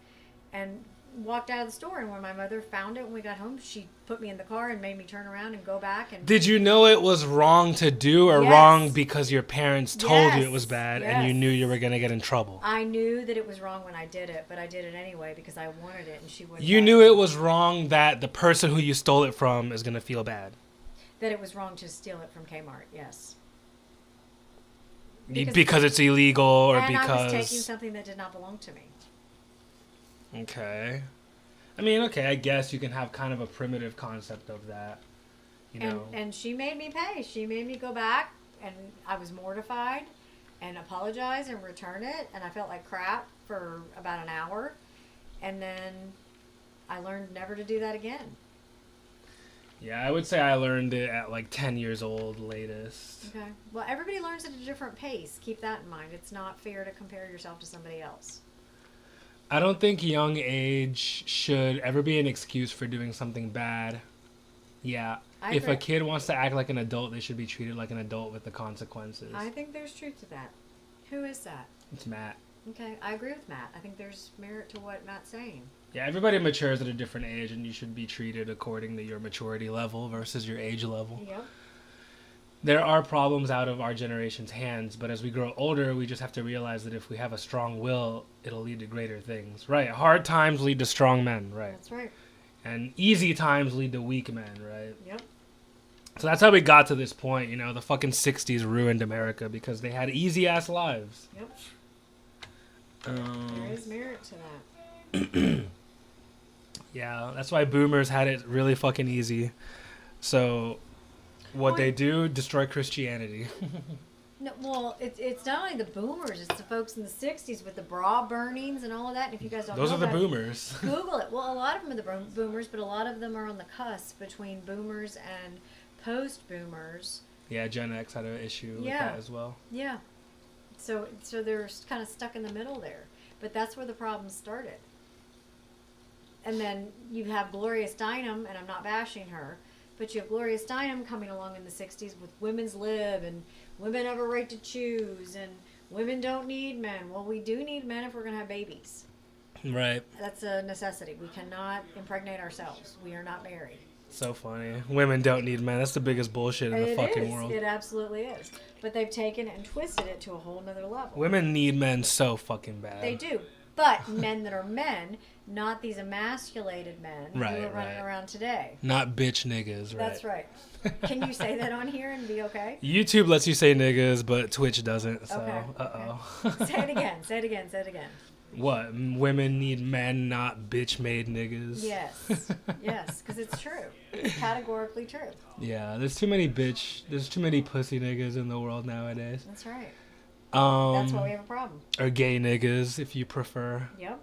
and walked out of the store. And when my mother found it when we got home, she put me in the car and made me turn around and go back. And Did you know it was wrong to do or Yes. wrong because your parents told you it Yes. was bad and you Yes. knew you were going to get in trouble? I knew that it was wrong when I did it, but I did it anyway because I wanted it, and she wouldn't. You buy knew it was wrong that the person who you stole it from is going to feel bad. that it was wrong to steal it from Kmart. Yes. Because it's illegal or and because... I was taking something that did not belong to me. Okay. I mean, okay, I guess you can have kind of a primitive concept of that. You know? And she made me pay. She made me go back, and I was mortified and apologize and return it, and I felt like crap for about an hour, and then I learned never to do that again. Yeah, I would say I learned it at like 10 years old latest. Okay. Well, everybody learns at a different pace. Keep that in mind. It's not fair to compare yourself to somebody else. I don't think young age should ever be an excuse for doing something bad. Yeah. I If agree. a kid wants to act like an adult, they should be treated like an adult with the consequences. I think there's truth to that. Who is that? It's Matt. Okay, I agree with Matt. I think there's merit to what Matt's saying. Yeah, everybody matures at a different age, and you should be treated according to your maturity level versus your age level. Yep. There are problems out of our generation's hands, but as we grow older, we just have to realize that if we have a strong will, it'll lead to greater things. Right. Hard times lead to strong men, right? That's right. And easy times lead to weak men, right? Yep. So that's how we got to this point, you know, the fucking 60s ruined America because they had easy-ass lives. Yep. There is merit to that. Yeah, that's why boomers had it really fucking easy. So what they do, destroy Christianity. No, well, it's not only the boomers; it's the folks in the '60s with the bra burnings and all of that. And if you guys don't Those know are the about it, boomers. Google it. Well, a lot of them are the boomers, but a lot of them are on the cusp between boomers and post-boomers. Yeah, Gen X had an issue with Yeah. that as well. Yeah. So they're kind of stuck in the middle there. But that's where the problem started. And then you have Gloria Steinem, and I'm not bashing her, but you have Gloria Steinem coming along in the 60s with women's lib and women have a right to choose and women don't need men. Well, we do need men if we're going to have babies. Right. That's a necessity. We cannot impregnate ourselves. We are not married. So funny. Women don't need men. That's the biggest bullshit in the fucking world. It absolutely is. But they've taken it and twisted it to a whole nother level. Women need men so fucking bad. They do. But men that are men, not these emasculated men who Right, are running right. around today. Not bitch niggas, right? That's right. Can you say that on here and be okay? YouTube lets you say niggas, but Twitch doesn't, so Okay, uh-oh. Say it again. Say it again. Say it again. What? Women need men, not bitch-made niggas? Yes. Yes, because it's true. It's categorically true. Yeah, there's too many pussy niggas in the world nowadays. That's right. That's why we have a problem. Or gay niggas, if you prefer. Yep.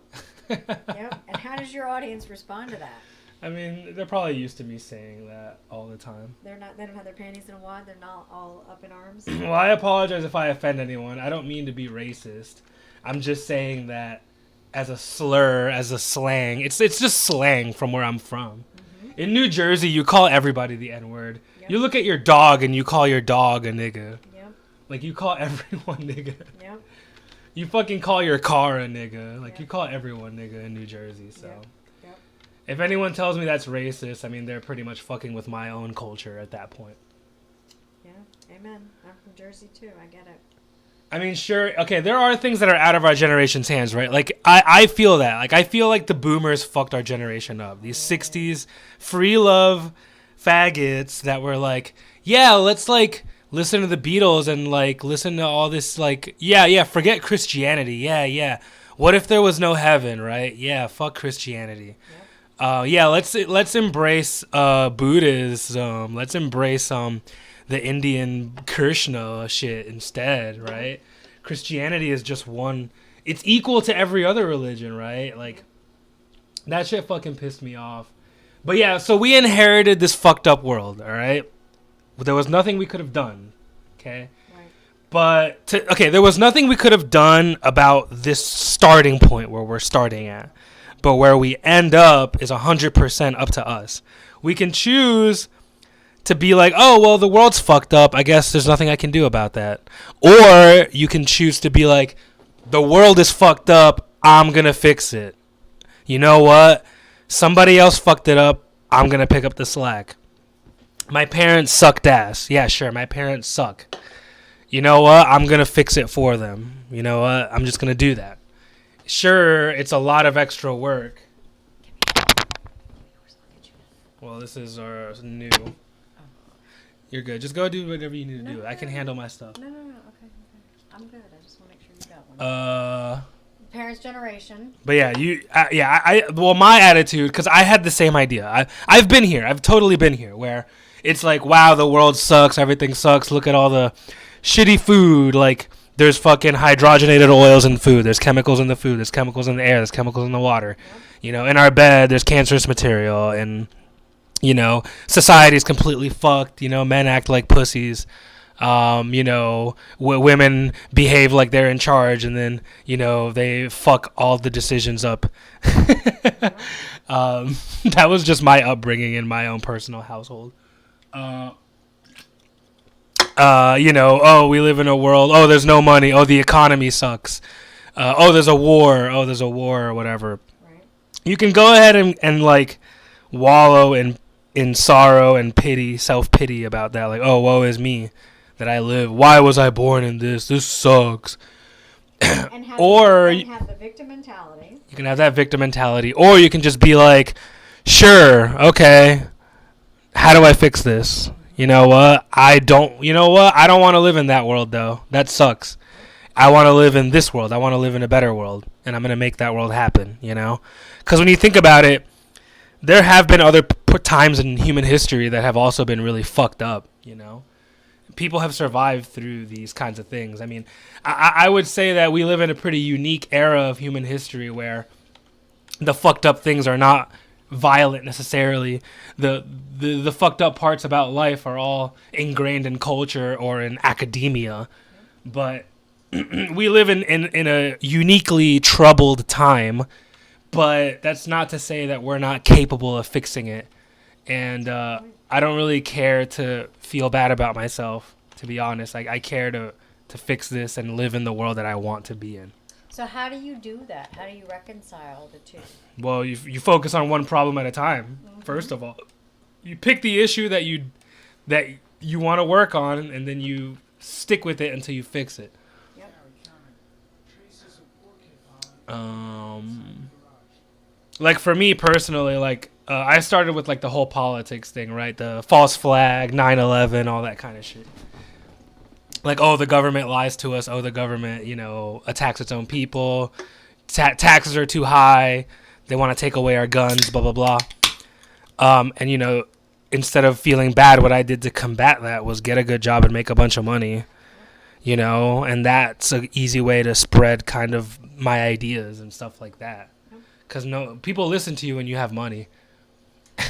Yep. And how does your audience respond to that? I mean, they're probably used to me saying that all the time. They don't have their panties in a wad. They're not all up in arms. Well, I apologize if I offend anyone. I don't mean to be racist. I'm just saying that as a slur, as a slang. It's just slang from where I'm from. Mm-hmm. In New Jersey, you call everybody the N-word. Yep. You look at your dog and you call your dog a nigga. Yep. Like, you call everyone nigga. Yep. You fucking call your car a nigga. Like, you call everyone nigga in New Jersey, so. Yep. Yep. If anyone tells me that's racist, I mean, they're pretty much fucking with my own culture at that point. Yeah, amen. I'm from Jersey, too. I get it. I mean, sure. Okay, there are things that are out of our generation's hands, right? Like, I feel that. Like, I feel like the boomers fucked our generation up. These 60s free love faggots that were like, yeah, let's, like, listen to the Beatles and, like, listen to all this, like, yeah, forget Christianity. Yeah. What if there was no heaven, right? Yeah, fuck Christianity. Yep. Yeah, let's embrace Buddhism. Let's embrace the Indian Krishna shit instead, right? Christianity is just one it's equal to every other religion, right? Like, that shit fucking pissed me off. But yeah, so we inherited this fucked up world, all right? There was nothing we could have done, okay? Right. But, there was nothing we could have done about this starting point where we're starting at. But where we end up is 100% up to us. We can choose to be like, oh, well, the world's fucked up. I guess there's nothing I can do about that. Or you can choose to be like, the world is fucked up. I'm going to fix it. You know what? Somebody else fucked it up. I'm going to pick up the slack. My parents sucked ass. Yeah, sure. My parents suck. You know what? I'm going to fix it for them. You know what? I'm just going to do that. Sure, it's a lot of extra work. Well, this is our new. You're good. Just go do whatever you need to do. I can handle my stuff. No. Okay. I'm good. I just want to make sure you got one. Parents' generation. But yeah, well, my attitude, because I had the same idea. I've been here. I've totally been here, where it's like, wow, the world sucks. Everything sucks. Look at all the shitty food. Like, there's fucking hydrogenated oils in food. There's chemicals in the food. There's chemicals in the air. There's chemicals in the water. Yep. You know, in our bed, there's cancerous material. And, you know, society's completely fucked. You know, men act like pussies. You know, women behave like they're in charge, and then, you know, they fuck all the decisions up. That was just my upbringing in my own personal household. You know, oh, we live in a world, oh, there's no money, oh, the economy sucks, oh, there's a war, or whatever. Right. You can go ahead and like wallow in sorrow and pity, self-pity about that, like, oh, woe is me that I live. Why was I born in this? This sucks. And have the victim mentality. You can have that victim mentality, or you can just be like, sure, okay, how do I fix this? You know what? I don't want to live in that world, though. That sucks. I want to live in this world. I want to live in a better world, and I'm going to make that world happen, you know? Because when you think about it, there have been other times in human history that have also been really fucked up, you know? People have survived through these kinds of things. I mean, I would say that we live in a pretty unique era of human history where the fucked up things are not violent necessarily. The fucked up parts about life are all ingrained in culture or in academia. But we live in a uniquely troubled time. But that's not to say that we're not capable of fixing it. And I don't really care to feel bad about myself, to be honest. I care to fix this and live in the world that I want to be in. So how do you do that? How do you reconcile the two? Well, you focus on one problem at a time, first of all. You pick the issue that you want to work on, and then you stick with it until you fix it. Yep. Like for me personally, like I started with like the whole politics thing, right? The false flag, 9/11, all that kind of shit. Like, oh, the government lies to us. Oh, the government, you know, attacks its own people. Taxes are too high. They want to take away our guns, blah, blah, blah. And, you know, instead of feeling bad, what I did to combat that was get a good job and make a bunch of money, you know, and that's an easy way to spread kind of my ideas and stuff like that. Because people listen to you when you have money.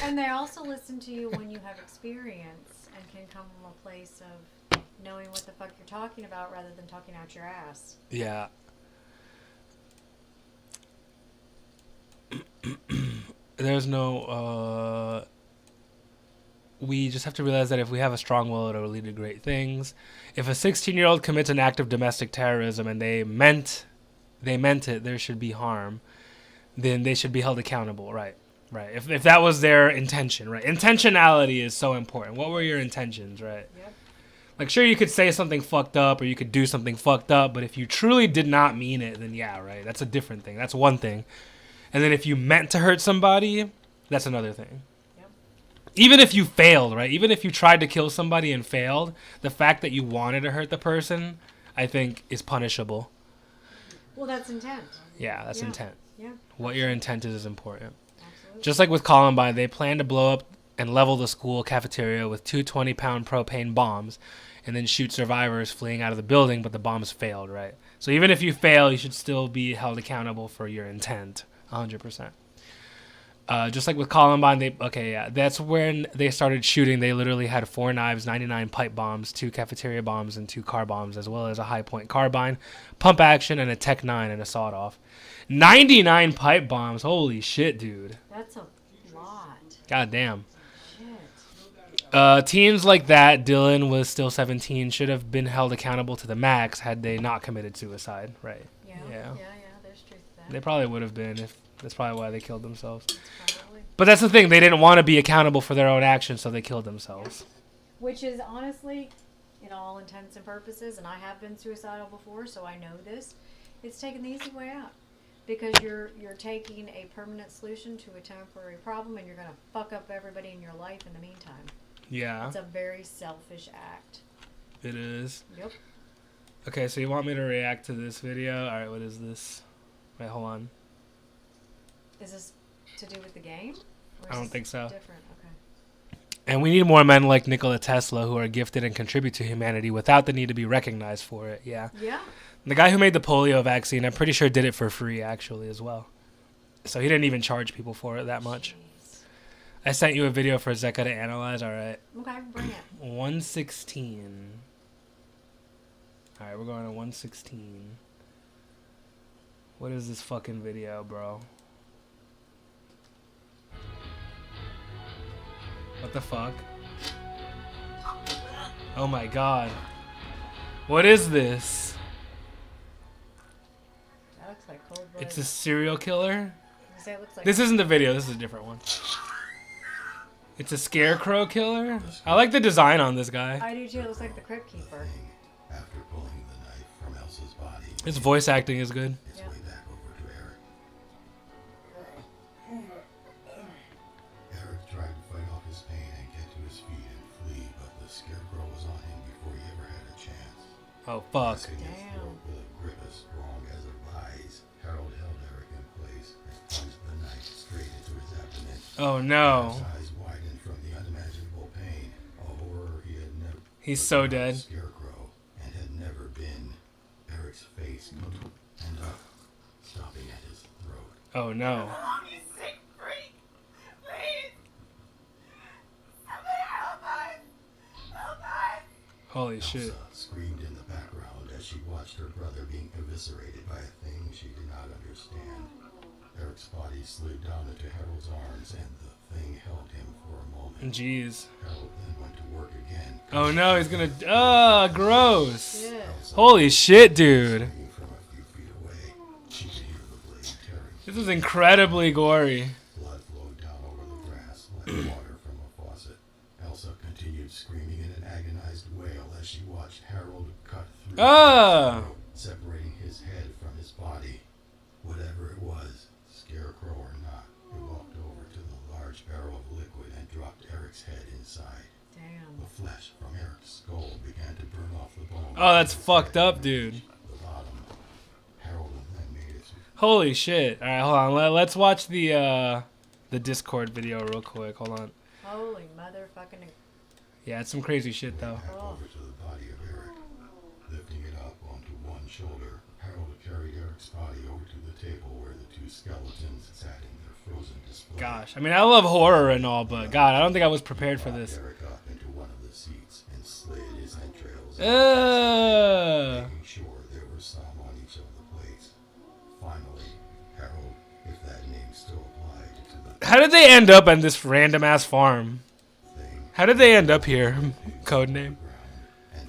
And they also listen to you when you have experience and can come from a place of knowing what the fuck you're talking about rather than talking out your ass. Yeah. There's no, we just have to realize that if we have a strong will, it'll lead to great things. If a 16-year-old commits an act of domestic terrorism and they meant it, there should be harm, then they should be held accountable, right? Right. If that was their intention, right? Intentionality is so important. What were your intentions, right? Yep. Like, sure, you could say something fucked up or you could do something fucked up, but if you truly did not mean it, then yeah, right? That's a different thing. That's one thing. And then if you meant to hurt somebody, that's another thing. Yep. Even if you failed, right? Even if you tried to kill somebody and failed, the fact that you wanted to hurt the person, I think, is punishable. Well, that's intent. Yeah, that's intent. Yeah. What your intent is important. Absolutely. Just like with Columbine, they planned to blow up and level the school cafeteria with two 20-pound propane bombs and then shoot survivors fleeing out of the building, but the bombs failed, right? So even if you fail, you should still be held accountable for your intent, 100%. Just like with Columbine, that's when they started shooting. They literally had 4 knives, 99 pipe bombs, 2 cafeteria bombs, and 2 car bombs, as well as a high-point carbine, pump action, and a Tech 9 and a sawed-off. 99 pipe bombs. Holy shit, dude. That's a lot. God damn. Shit. Teams like that, Dylan was still 17, should have been held accountable to the max had they not committed suicide, right? Yeah. There's truth to that. They probably would have been if that's probably why they killed themselves. Probably. But that's the thing, they didn't want to be accountable for their own actions, so they killed themselves. Which is honestly, in all intents and purposes, and I have been suicidal before, so I know this, it's taking the easy way out. Because you're taking a permanent solution to a temporary problem, and you're going to fuck up everybody in your life in the meantime. Yeah. It's a very selfish act. It is. Yep. Okay, so you want me to react to this video? Alright, what is this? Wait, hold on. Is this to do with the game? Or is I don't this think so. Different. Okay. And we need more men like Nikola Tesla who are gifted and contribute to humanity without the need to be recognized for it. Yeah. Yeah. The guy who made the polio vaccine, I'm pretty sure did it for free, actually, as well. So he didn't even charge people for it that much. Jeez. I sent you a video for Zeka to analyze. All right. Okay, bring it. 116. All right, we're going to 116. What is this fucking video, bro? What the fuck? Oh my god. What is this? That looks like cold blood. It's a serial killer? It looks like This isn't the video, this is a different one. It's a scarecrow killer? I like the design on this guy. I do too. It looks like the Crypt Keeper. After pulling the knife from Elsa's body, His voice acting is good. its Yeah. way back over to Eric. Eric tried to fight off his pain and get to his feet and flee, but the scarecrow was on him before he ever had a chance. Oh, fuck. Grasping his Damn. throat with a grip as strong as a vise, Harold held Eric in place and plunged the knife straight into his abdomen. Oh, no. His eyes widened from the unimaginable pain, a horror he had never. He's so dead. Scarecrow and had never been. Eric's face and up, stopping at his throat. Oh, no. Holy shit. Elsa screamed in the background as she watched her brother being eviscerated by a thing she did not understand. Eric's body slid down into Harold's arms, and the thing held him for a moment. Jeez. Harold then went to work again. Oh, no, he's gonna... gross. Yeah. Elsa, Holy shit, dude. screaming from a few feet away, she could hear the blade tearing. This is incredibly gory. Blood flowed down over the grass like water from a faucet. Elsa continued screaming in an agonized wail as she watched Harold cut through Ah! his throat, separating his head from his body. Whatever it was, scarecrow or not, it walked over to the large barrel of liquid and dropped Eric's head inside. Damn. The flesh from Eric's skull began to burn off the bone. Oh, that's fucked up, dude. The bottom. Harold then made it. Holy shit. All right, hold on. Let's watch the Discord video real quick. Hold on. Holy motherfucking. Yeah, it's some crazy shit, though. Back over to the body of Eric. Lifting it up onto one shoulder, Harold carried Eric's body over to the table where the two skeletons sat in their frozen display. Gosh, I mean, I love horror and all, but God, I don't think I was prepared for this. Eric up into one of the seats and slid his entrails, making sure there were some on each of the plates. Finally, Harold, if that name still applied to the How did they end up on this random ass farm? thing, How did they end up here? Code name. and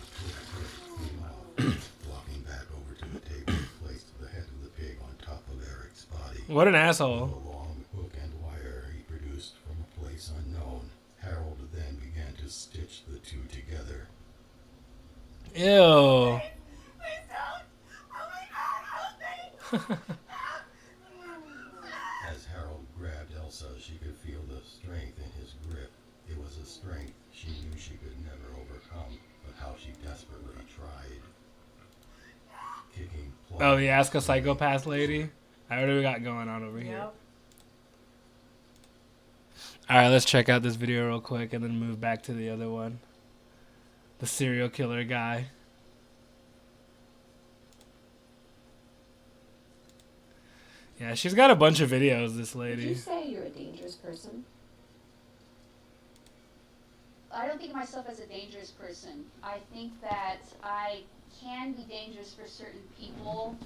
clean off, walking back over to the table, he placed the head of the pig on top of Eric's body. What an With asshole. a long hook and wire he produced from a place unknown, Harold then began to stitch the two together. Ew. As Harold grabbed Elsa, she could feel the strength in his grip. It was a strength she knew she could never overcome, but how she desperately tried. Kicking, Oh, the Ask a Psychopath lady? I already got going on over here. Yep. All right, let's check out this video real quick and then move back to the other one. The serial killer guy. Yeah, she's got a bunch of videos, this Would you lady. say you're a dangerous person? I don't think of myself as a dangerous person. I think that I can be dangerous for certain people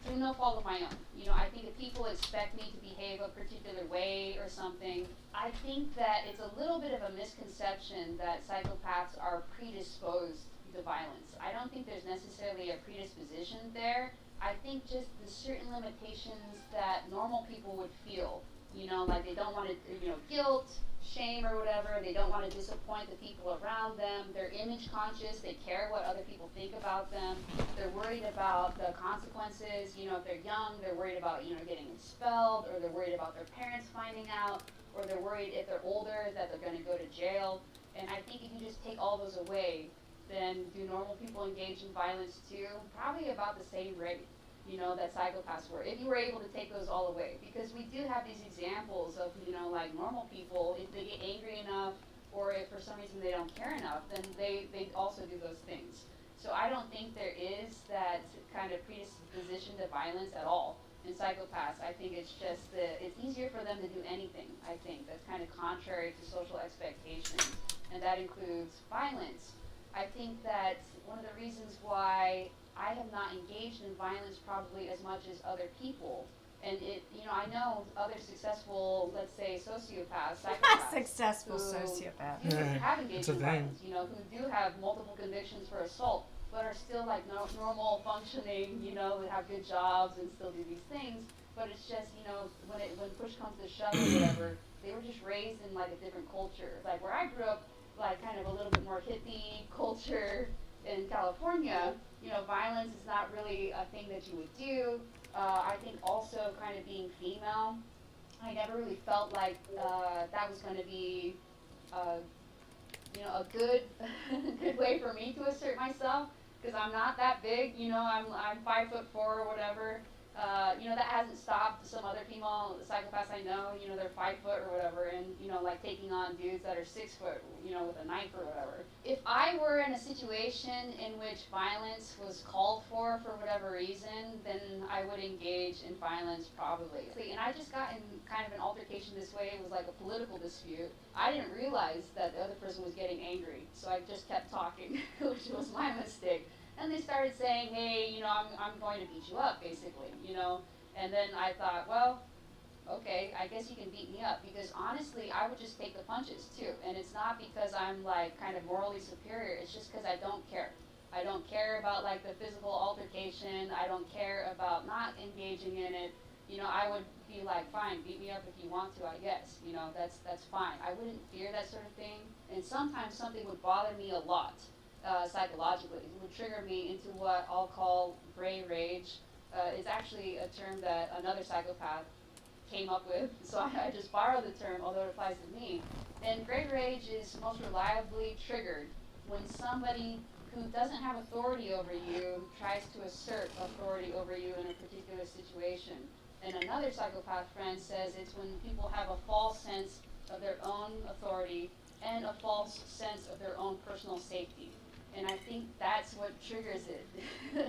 through no fault of my own. You know, I think if people expect me to behave a particular way or something, I think that it's a little bit of a misconception that psychopaths are predisposed to violence. I don't think there's necessarily a predisposition there. I think just the certain limitations that normal people would feel. You know, like they don't want to, guilt, shame or whatever. They don't want to disappoint the people around them. They're image conscious. They care what other people think about them. They're worried about the consequences. You know, if they're young, they're worried about, getting expelled, or they're worried about their parents finding out, or they're worried if they're older that they're going to go to jail. And I think if you just take all those away, then do normal people engage in violence too? Probably about the same rate. That psychopaths were, if you were able to take those all away. Because we do have these examples of, like normal people, if they get angry enough, or if for some reason they don't care enough, then they also do those things. So I don't think there is that kind of predisposition to violence at all in psychopaths. I think it's just that it's easier for them to do anything, I think, that's kind of contrary to social expectations. And that includes violence. I think that one of the reasons why I have not engaged in violence probably as much as other people. And I know other successful, let's say, sociopaths, psychopaths. Successful who sociopath. do have engaged It's a in thing. violence, who do have multiple convictions for assault, but are still like normal functioning, have good jobs and still do these things. But it's just, when push comes to shove or whatever, they were just raised in like a different culture. Like where I grew up, like kind of a little bit more hippie culture in California, violence is not really a thing that you would do. I think also kind of being female, I never really felt like that was going to be, a good, good way for me to assert myself because I'm not that big. I'm 5'4" or whatever. That hasn't stopped some other female psychopaths I know. They're 5 foot or whatever, and like taking on dudes that are 6 foot, with a knife or whatever. If I were in a situation in which violence was called for whatever reason, then I would engage in violence probably. And I just got in kind of an altercation this way. It was like a political dispute. I didn't realize that the other person was getting angry, so I just kept talking, which was my mistake. And they started saying, hey, I'm going to beat you up, basically, And then I thought, well, okay, I guess you can beat me up. Because honestly, I would just take the punches, too. And it's not because I'm, like, kind of morally superior. It's just because I don't care. I don't care about, like, the physical altercation. I don't care about not engaging in it. I would be like, fine, beat me up if you want to, I guess. That's fine. I wouldn't fear that sort of thing. And sometimes something would bother me a lot. Psychologically. It would trigger me into what I'll call gray rage. It's actually a term that another psychopath came up with, so I just borrowed the term, although it applies to me. And gray rage is most reliably triggered when somebody who doesn't have authority over you tries to assert authority over you in a particular situation. And another psychopath friend says it's when people have a false sense of their own authority and a false sense of their own personal safety. And I think that's what triggers it.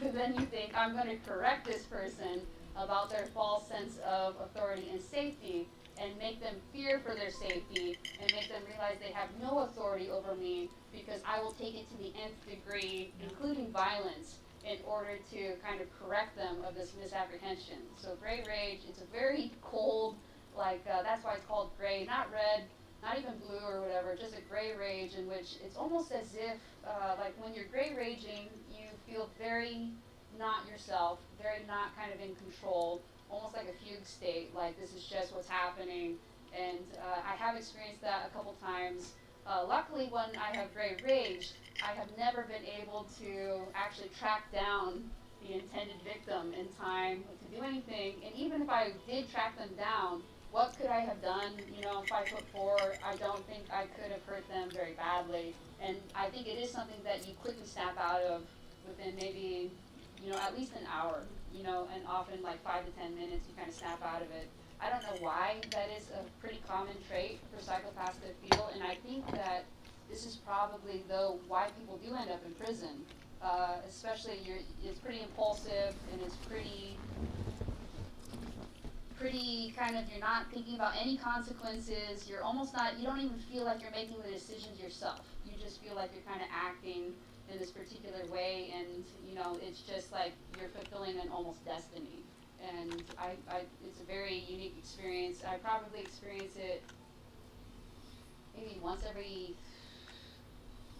Then you think, I'm going to correct this person about their false sense of authority and safety and make them fear for their safety and make them realize they have no authority over me because I will take it to the nth degree, including violence, in order to kind of correct them of this misapprehension. So gray rage, it's a very cold, that's why it's called gray, not red, not even blue or whatever, just a gray rage in which it's almost as if, when you're gray raging, you feel very not yourself, very not kind of in control, almost like a fugue state, like this is just what's happening. And I have experienced that a couple times. Luckily, when I have gray rage, I have never been able to actually track down the intended victim in time to do anything. And even if I did track them down, what could I have done? I'm 5'4", I don't think I could have hurt them very badly. And I think it is something that you quickly snap out of within maybe, at least an hour. you know, and often like 5 to 10 minutes you kind of snap out of it. I don't know why that is a pretty common trait for psychopaths to feel, and I think that this is probably though why people do end up in prison. Especially it's pretty impulsive and it's pretty kind of, you're not thinking about any consequences. You're almost not, you don't even feel like you're making the decisions yourself. You just feel like you're kind of acting in this particular way, and you know, it's just like you're fulfilling an almost destiny. And it's a very unique experience. I probably experience it maybe once every,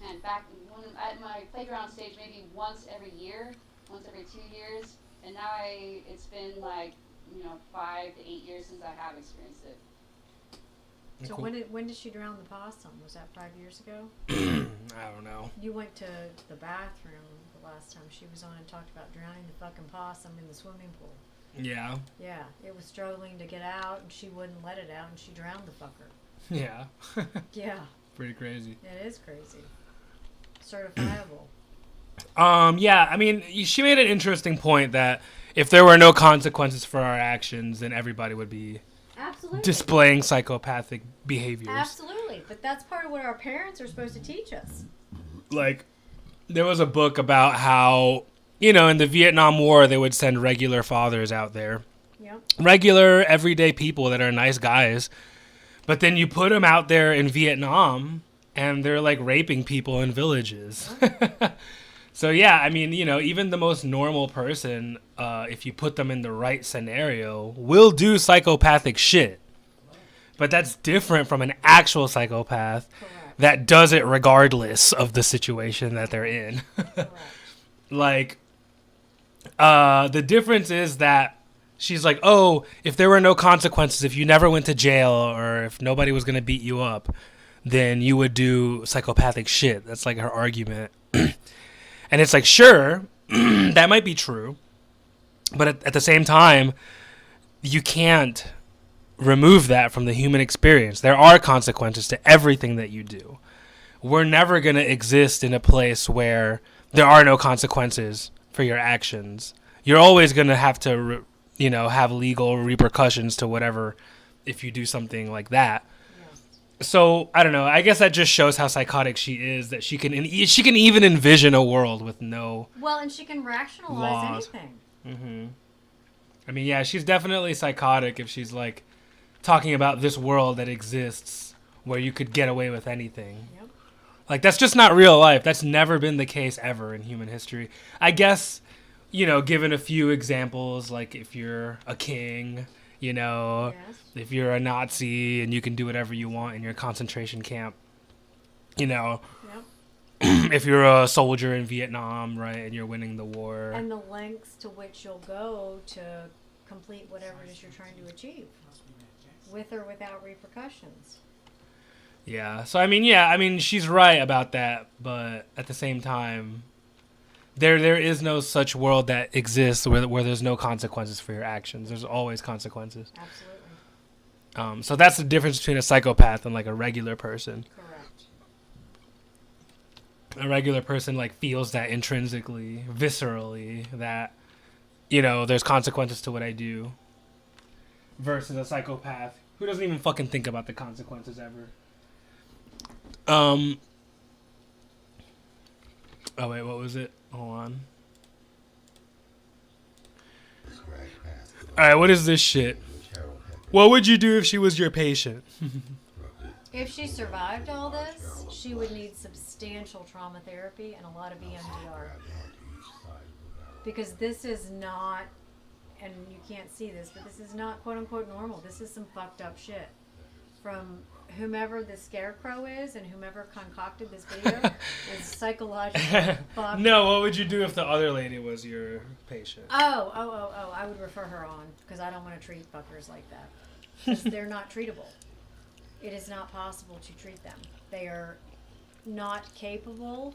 man, back when at my playground stage, maybe once every year, once every 2 years, and now it's been like, you know, 5 to 8 years since I have experienced it. So Cool. when did she drown the possum? Was that 5 years ago? I don't know. You went to the bathroom the last time she was on and talked about drowning the fucking possum in the swimming pool. Yeah. Yeah, it was struggling to get out, and she wouldn't let it out, and she drowned the fucker. Yeah. Yeah, Pretty crazy. it is crazy. Certifiable. Yeah, I mean, she made an interesting point that if there were no consequences for our actions, then everybody would be Absolutely. displaying psychopathic behaviors. Absolutely, but that's part of what our parents are supposed to teach us. Like, there was a book about how, you know, in the Vietnam War, they would send regular fathers out there. Yep. Regular, everyday people that are nice guys. But then you put them out there in Vietnam, and they're, like, raping people in villages. So, yeah, I mean, you know, even the most normal person, if you put them in the right scenario, will do psychopathic shit. But that's different from an actual psychopath that does it regardless of the situation that they're in. Like, the difference is that she's like, oh, if there were no consequences, if you never went to jail or if nobody was going to beat you up, then you would do psychopathic shit. That's like her argument. And it's like, sure, that might be true. But at the same time, you can't remove that from the human experience. There are consequences to everything that you do. We're never going to exist in a place where there are no consequences for your actions. You're always going to have to, you know, have legal repercussions to whatever if you do something like that. So, I don't know. I guess that just shows how psychotic she is, that she can even envision a world with no Well, and she can rationalize laws. anything. Mm-hmm. I mean, yeah, she's definitely psychotic if she's, like, talking about this world that exists where you could get away with anything. Yep. Like, that's just not real life. That's never been the case ever in human history. I guess, you know, given a few examples, like if you're a king, you know, Yes. if you're a Nazi and you can do whatever you want in your concentration camp, you know, Yep. if you're a soldier in Vietnam, right, and you're winning the war. And the lengths to which you'll go to complete whatever it is you're trying to achieve, with or without repercussions. Yeah. So, I mean, she's right about that, but at the same time, there is no such world that exists where there's no consequences for your actions. There's always consequences. Absolutely. So that's the difference between a psychopath and, like, a regular person. Correct. A regular person, like, feels that intrinsically, viscerally, that, you know, there's consequences to what I do. Versus a psychopath who doesn't even fucking think about the consequences ever. Oh, wait, what was it? Hold on. Alright, what is this shit? What would you do if she was your patient? If she survived all this, she would need substantial trauma therapy and a lot of EMDR. Because this is not, and you can't see this, but this is not quote unquote normal. This is some fucked up shit. From whomever the scarecrow is and whomever concocted this video is psychologically fucked. No, what would you do if the other lady was your patient? Oh, I would refer her on because I don't want to treat fuckers like that. Because they're not treatable. It is not possible to treat them. They are not capable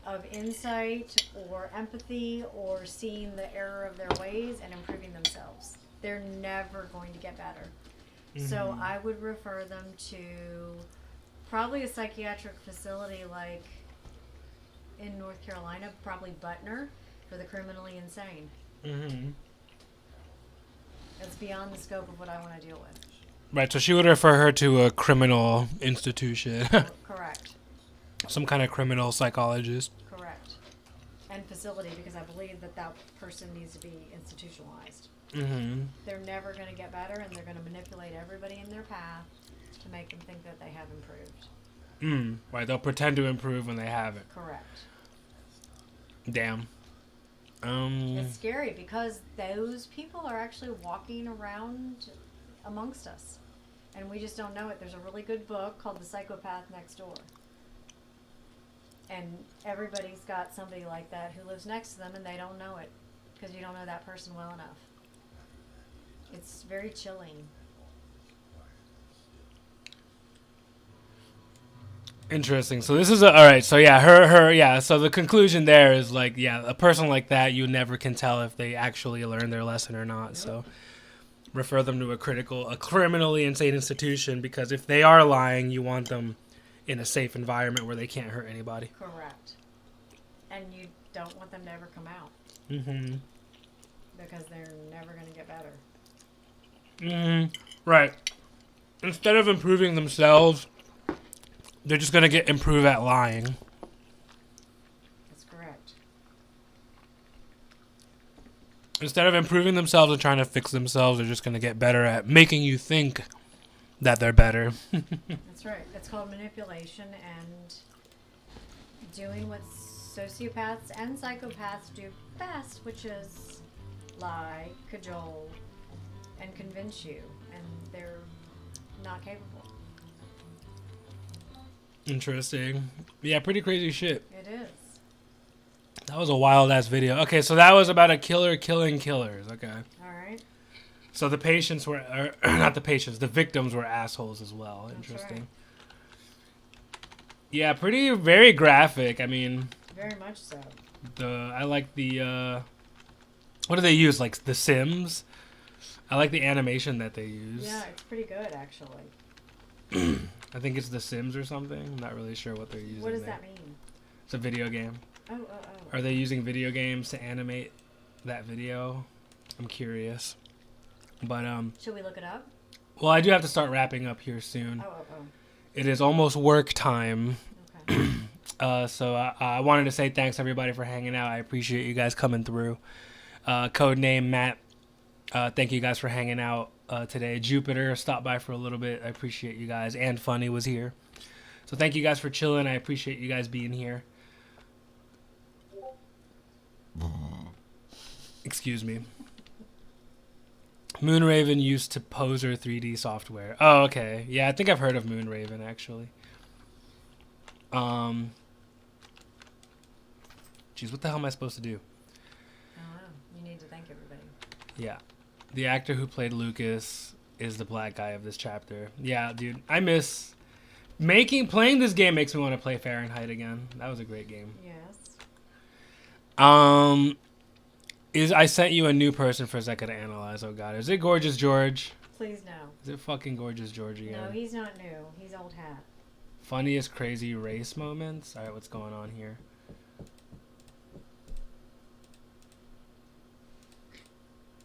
of insight or empathy or seeing the error of their ways and improving themselves. They're never going to get better. So I would refer them to probably a psychiatric facility like in North Carolina, probably Butner for the criminally insane. Mm-hmm. It's beyond the scope of what I want to deal with. Right, so she would refer her to a criminal institution. Correct. Some kind of criminal psychologist. Correct. And facility, because I believe that that person needs to be institutionalized. Mm-hmm. They're never going to get better, and they're going to manipulate everybody in their path to make them think that they have improved. Right, they'll pretend to improve when they haven't. Correct. Damn. It's scary because those people are actually walking around amongst us. And we just don't know it. There's a really good book called The Psychopath Next Door. And everybody's got somebody like that who lives next to them and they don't know it because you don't know that person well enough. It's very chilling. Interesting. So this is alright, so yeah, so the conclusion there is like, yeah, a person like that, you never can tell if they actually learned their lesson or not. Yep. So refer them to a criminally insane institution, because if they are lying, you want them in a safe environment where they can't hurt anybody. Correct. And you don't want them to ever come out. Mm-hmm. Because they're never going to get better. Mm-hmm. Right. Instead of improving themselves, they're just going to improve at lying. That's correct. Instead of improving themselves and trying to fix themselves, they're just going to get better at making you think that they're better. That's right. It's called manipulation and doing what sociopaths and psychopaths do best, which is lie, cajole, and convince you. And they're not capable. Interesting. Yeah, pretty crazy shit. It is. That was a wild-ass video. Okay, so that was about a killer killing killers. Okay. All right. So the patients were... not the patients. The victims were assholes as well. That's Interesting. right. Yeah, very graphic. I mean... Very much so. I like the... what do they use? Like The Sims? I like the animation that they use. Yeah, it's pretty good, actually. I think it's The Sims or something. I'm not really sure what they're using. What does there. that mean? It's a video game. Oh. Are they using video games to animate that video? I'm curious. But should we look it up? Well, I do have to start wrapping up here soon. Oh. It is almost work time. Okay. So I wanted to say thanks everybody for hanging out. I appreciate you guys coming through. Codename Matt. Thank you guys for hanging out today. Jupiter stopped by for a little bit. I appreciate you guys. And Funny was here. So thank you guys for chilling. I appreciate you guys being here. Excuse me. Moonraven used to Poser 3D software. Oh, okay. Yeah, I think I've heard of Moonraven, actually. Jeez, what the hell am I supposed to do? I don't know. You need to thank everybody. Yeah. The actor who played Lucas is the black guy of this chapter. Yeah, dude. I miss... Playing this game makes me want to play Fahrenheit again. That was a great game. Yes. I sent you a new person for Zeka to analyze. Oh god, is it Gorgeous George? Please no. Is it fucking Gorgeous George again? No, he's not new. He's old hat. Funniest crazy race moments. All right, what's going on here?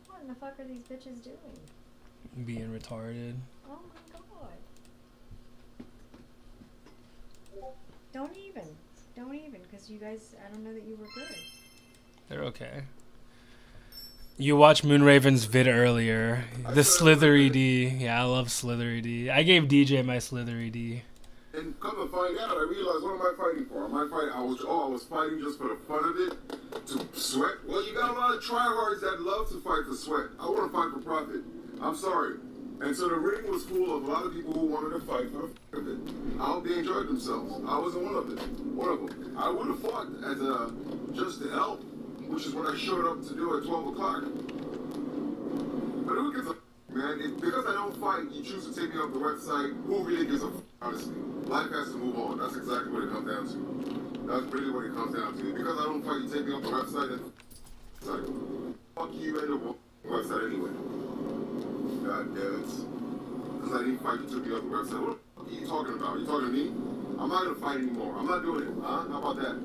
What in the fuck are these bitches doing? Being retarded. Oh my god. Don't even, because you guys, I don't know that you were good. They're okay. You watched Moonraven's vid earlier. The Slithery D. Yeah, I love Slithery D. I gave DJ my Slithery D. And come to find out, I realized, what am I fighting for? I was fighting just for the fun of it? To sweat? Well, you got a lot of tryhards that love to fight for sweat. I want to fight for profit. I'm sorry. And so the ring was full of a lot of people who wanted to fight for the fun of it. I hope they enjoyed themselves. I wasn't one of them. I would have fought as just to help, which is what I showed up to do at 12 o'clock. But who gives a man? Because I don't fight, you choose to take me off the website. Who really gives a honestly? Life has to move on. That's exactly what it comes down to. That's really what it comes down to. Because I don't fight, you take me off the website, and fuck you and the website anyway. God damn it. Because I didn't fight, you took me off the website. What are you talking about? Are you talking to me? I'm not going to fight anymore. I'm not doing it. Huh? How about that?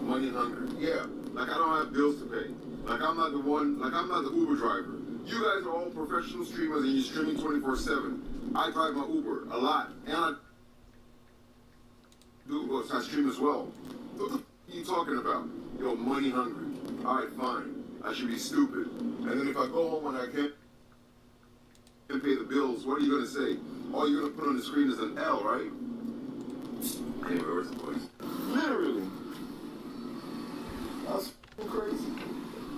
Money and hunger. Yeah. Like I don't have bills to pay. Like I'm not the one. Like I'm not the Uber driver. You guys are all professional streamers and you're streaming 24/7. I drive my Uber a lot, and I do. Well, I stream as well. What the f are you talking about? Yo, money hungry. All right, fine. I should be stupid. And then if I go home and I can't pay the bills, what are you gonna say? All you're gonna put on the screen is an L, right? Anyway, where's the place? Literally. That's crazy.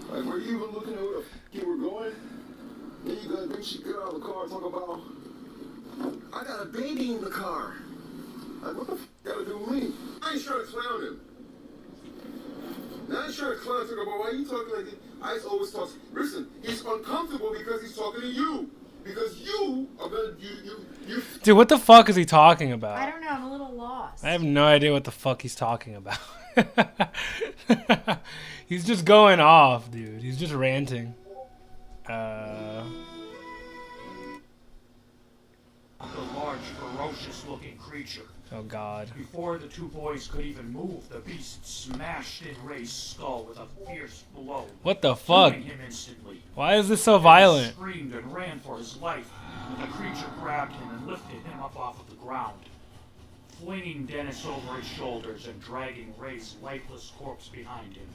Like, were you even looking at where the f you were going? Then you gotta make you get out of the car and talk about, I got a baby in the car. Like, what the f gotta do with me? I ain't trying to clown him. Now he's trying to clown talk about why you talking like this. I always talk. Listen, he's uncomfortable because he's talking to you. Because you are gonna you. Dude, what the fuck is he talking about? I don't know. I'm a little lost. I have no idea what the fuck he's talking about. He's just going off, dude. He's just ranting. The large, ferocious-looking creature. Oh God. Before the two boys could even move, the beast smashed in Ray's skull with a fierce blow. What the fuck? Killing him instantly. Why is this so violent? He screamed and ran for his life. The creature grabbed him and lifted him up off of the ground, flinging Dennis over his shoulders and dragging Ray's lifeless corpse behind him.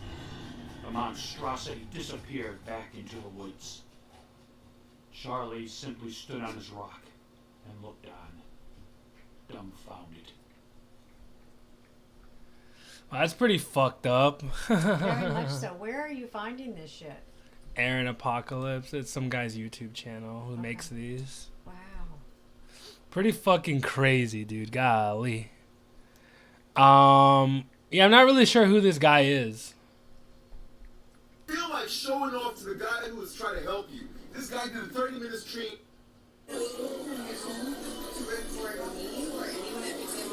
The monstrosity disappeared back into the woods. Charlie simply stood on his rock and looked on, dumbfounded. Well, that's pretty fucked up. Very much so. Where are you finding this shit? Aaron Apocalypse. It's some guy's YouTube channel who makes these. Wow. Pretty fucking crazy, dude. Golly. Yeah, I'm not really sure who this guy is. I feel like showing off to the guy who was trying to help you. This guy did a 30-minute stream.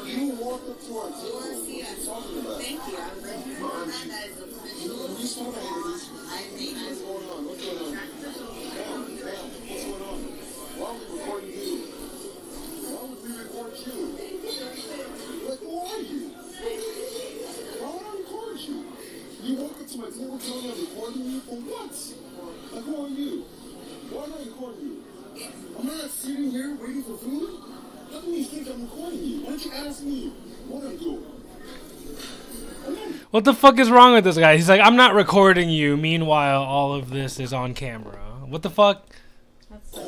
You walked up to our table. What are you talking about? Thank you. I'm ready. You saw that. What's going on? What's going on? Bam, what's going on? Why are we recording you? Why would we record you? Like, who are you? Why would I record you? You walk up to my table telling me I'm recording you for what? Like, who are you? Why am I recording you? I'm not sitting here waiting for food. How can you think I'm recording you? Why don't you ask me what I'm doing? What the fuck is wrong with this guy? He's like, I'm not recording you. Meanwhile, all of this is on camera. What the fuck? That's a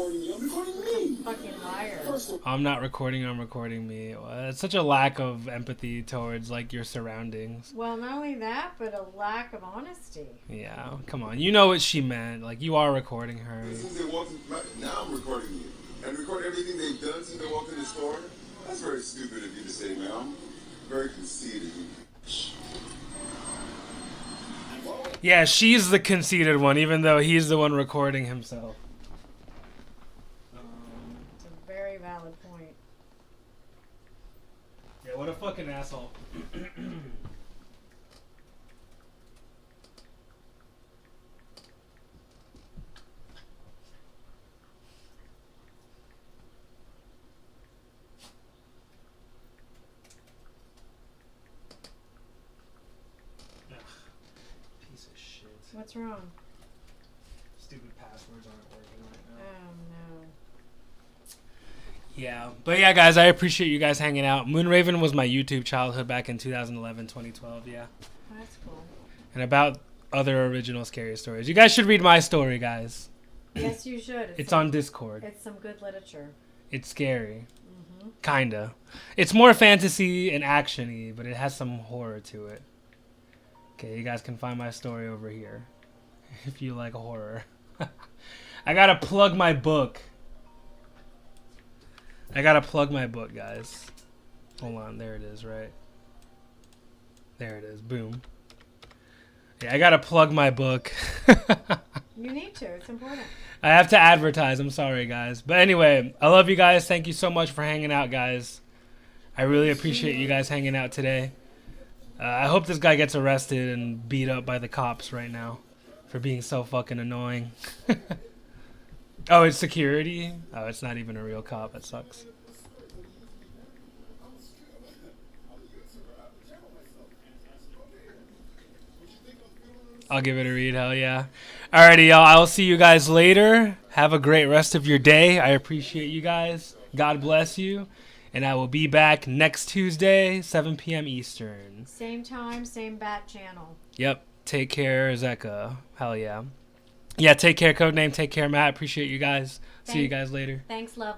fucking liar. I'm not recording. I'm recording me. It's such a lack of empathy towards like your surroundings. Well, not only that, but a lack of honesty. Yeah, come on. You know what she meant. Like, you are recording her. Since they walked in, now I'm recording you. And record everything they've done since they walked in the store? That's very stupid of you to say, man. I'm very conceited. Yeah, she's the conceited one, even though he's the one recording himself. It's a very valid point. Yeah, what a fucking asshole. What's wrong? Stupid passwords aren't working right now. Oh no. Yeah, but yeah, guys, I appreciate you guys hanging out. Moonraven was my YouTube childhood back in 2011, 2012. Yeah. That's cool. And about other original scary stories. You guys should read my story, guys. Yes, you should. It's on Discord. It's some good literature. It's scary. Kinda. It's more fantasy and action-y, but it has some horror to it. Okay, you guys can find my story over here if you like horror. I gotta plug my book. Guys. Hold on, there it is, right? There it is, boom. Yeah, I gotta plug my book. You need to, it's important. I have to advertise, I'm sorry, guys. But anyway, I love you guys. Thank you so much for hanging out, guys. I really appreciate you guys hanging out today. I hope this guy gets arrested and beat up by the cops right now for being so fucking annoying. Oh, it's security? Oh, it's not even a real cop. That sucks. I'll give it a read. Hell yeah. Alrighty, y'all. I will see you guys later. Have a great rest of your day. I appreciate you guys. God bless you. And I will be back next Tuesday, 7 p.m. Eastern. Same time, same bat channel. Yep. Take care, Zeka. Hell yeah. Yeah, take care, Codename. Take care, Matt. Appreciate you guys. See you guys later. Thanks, love.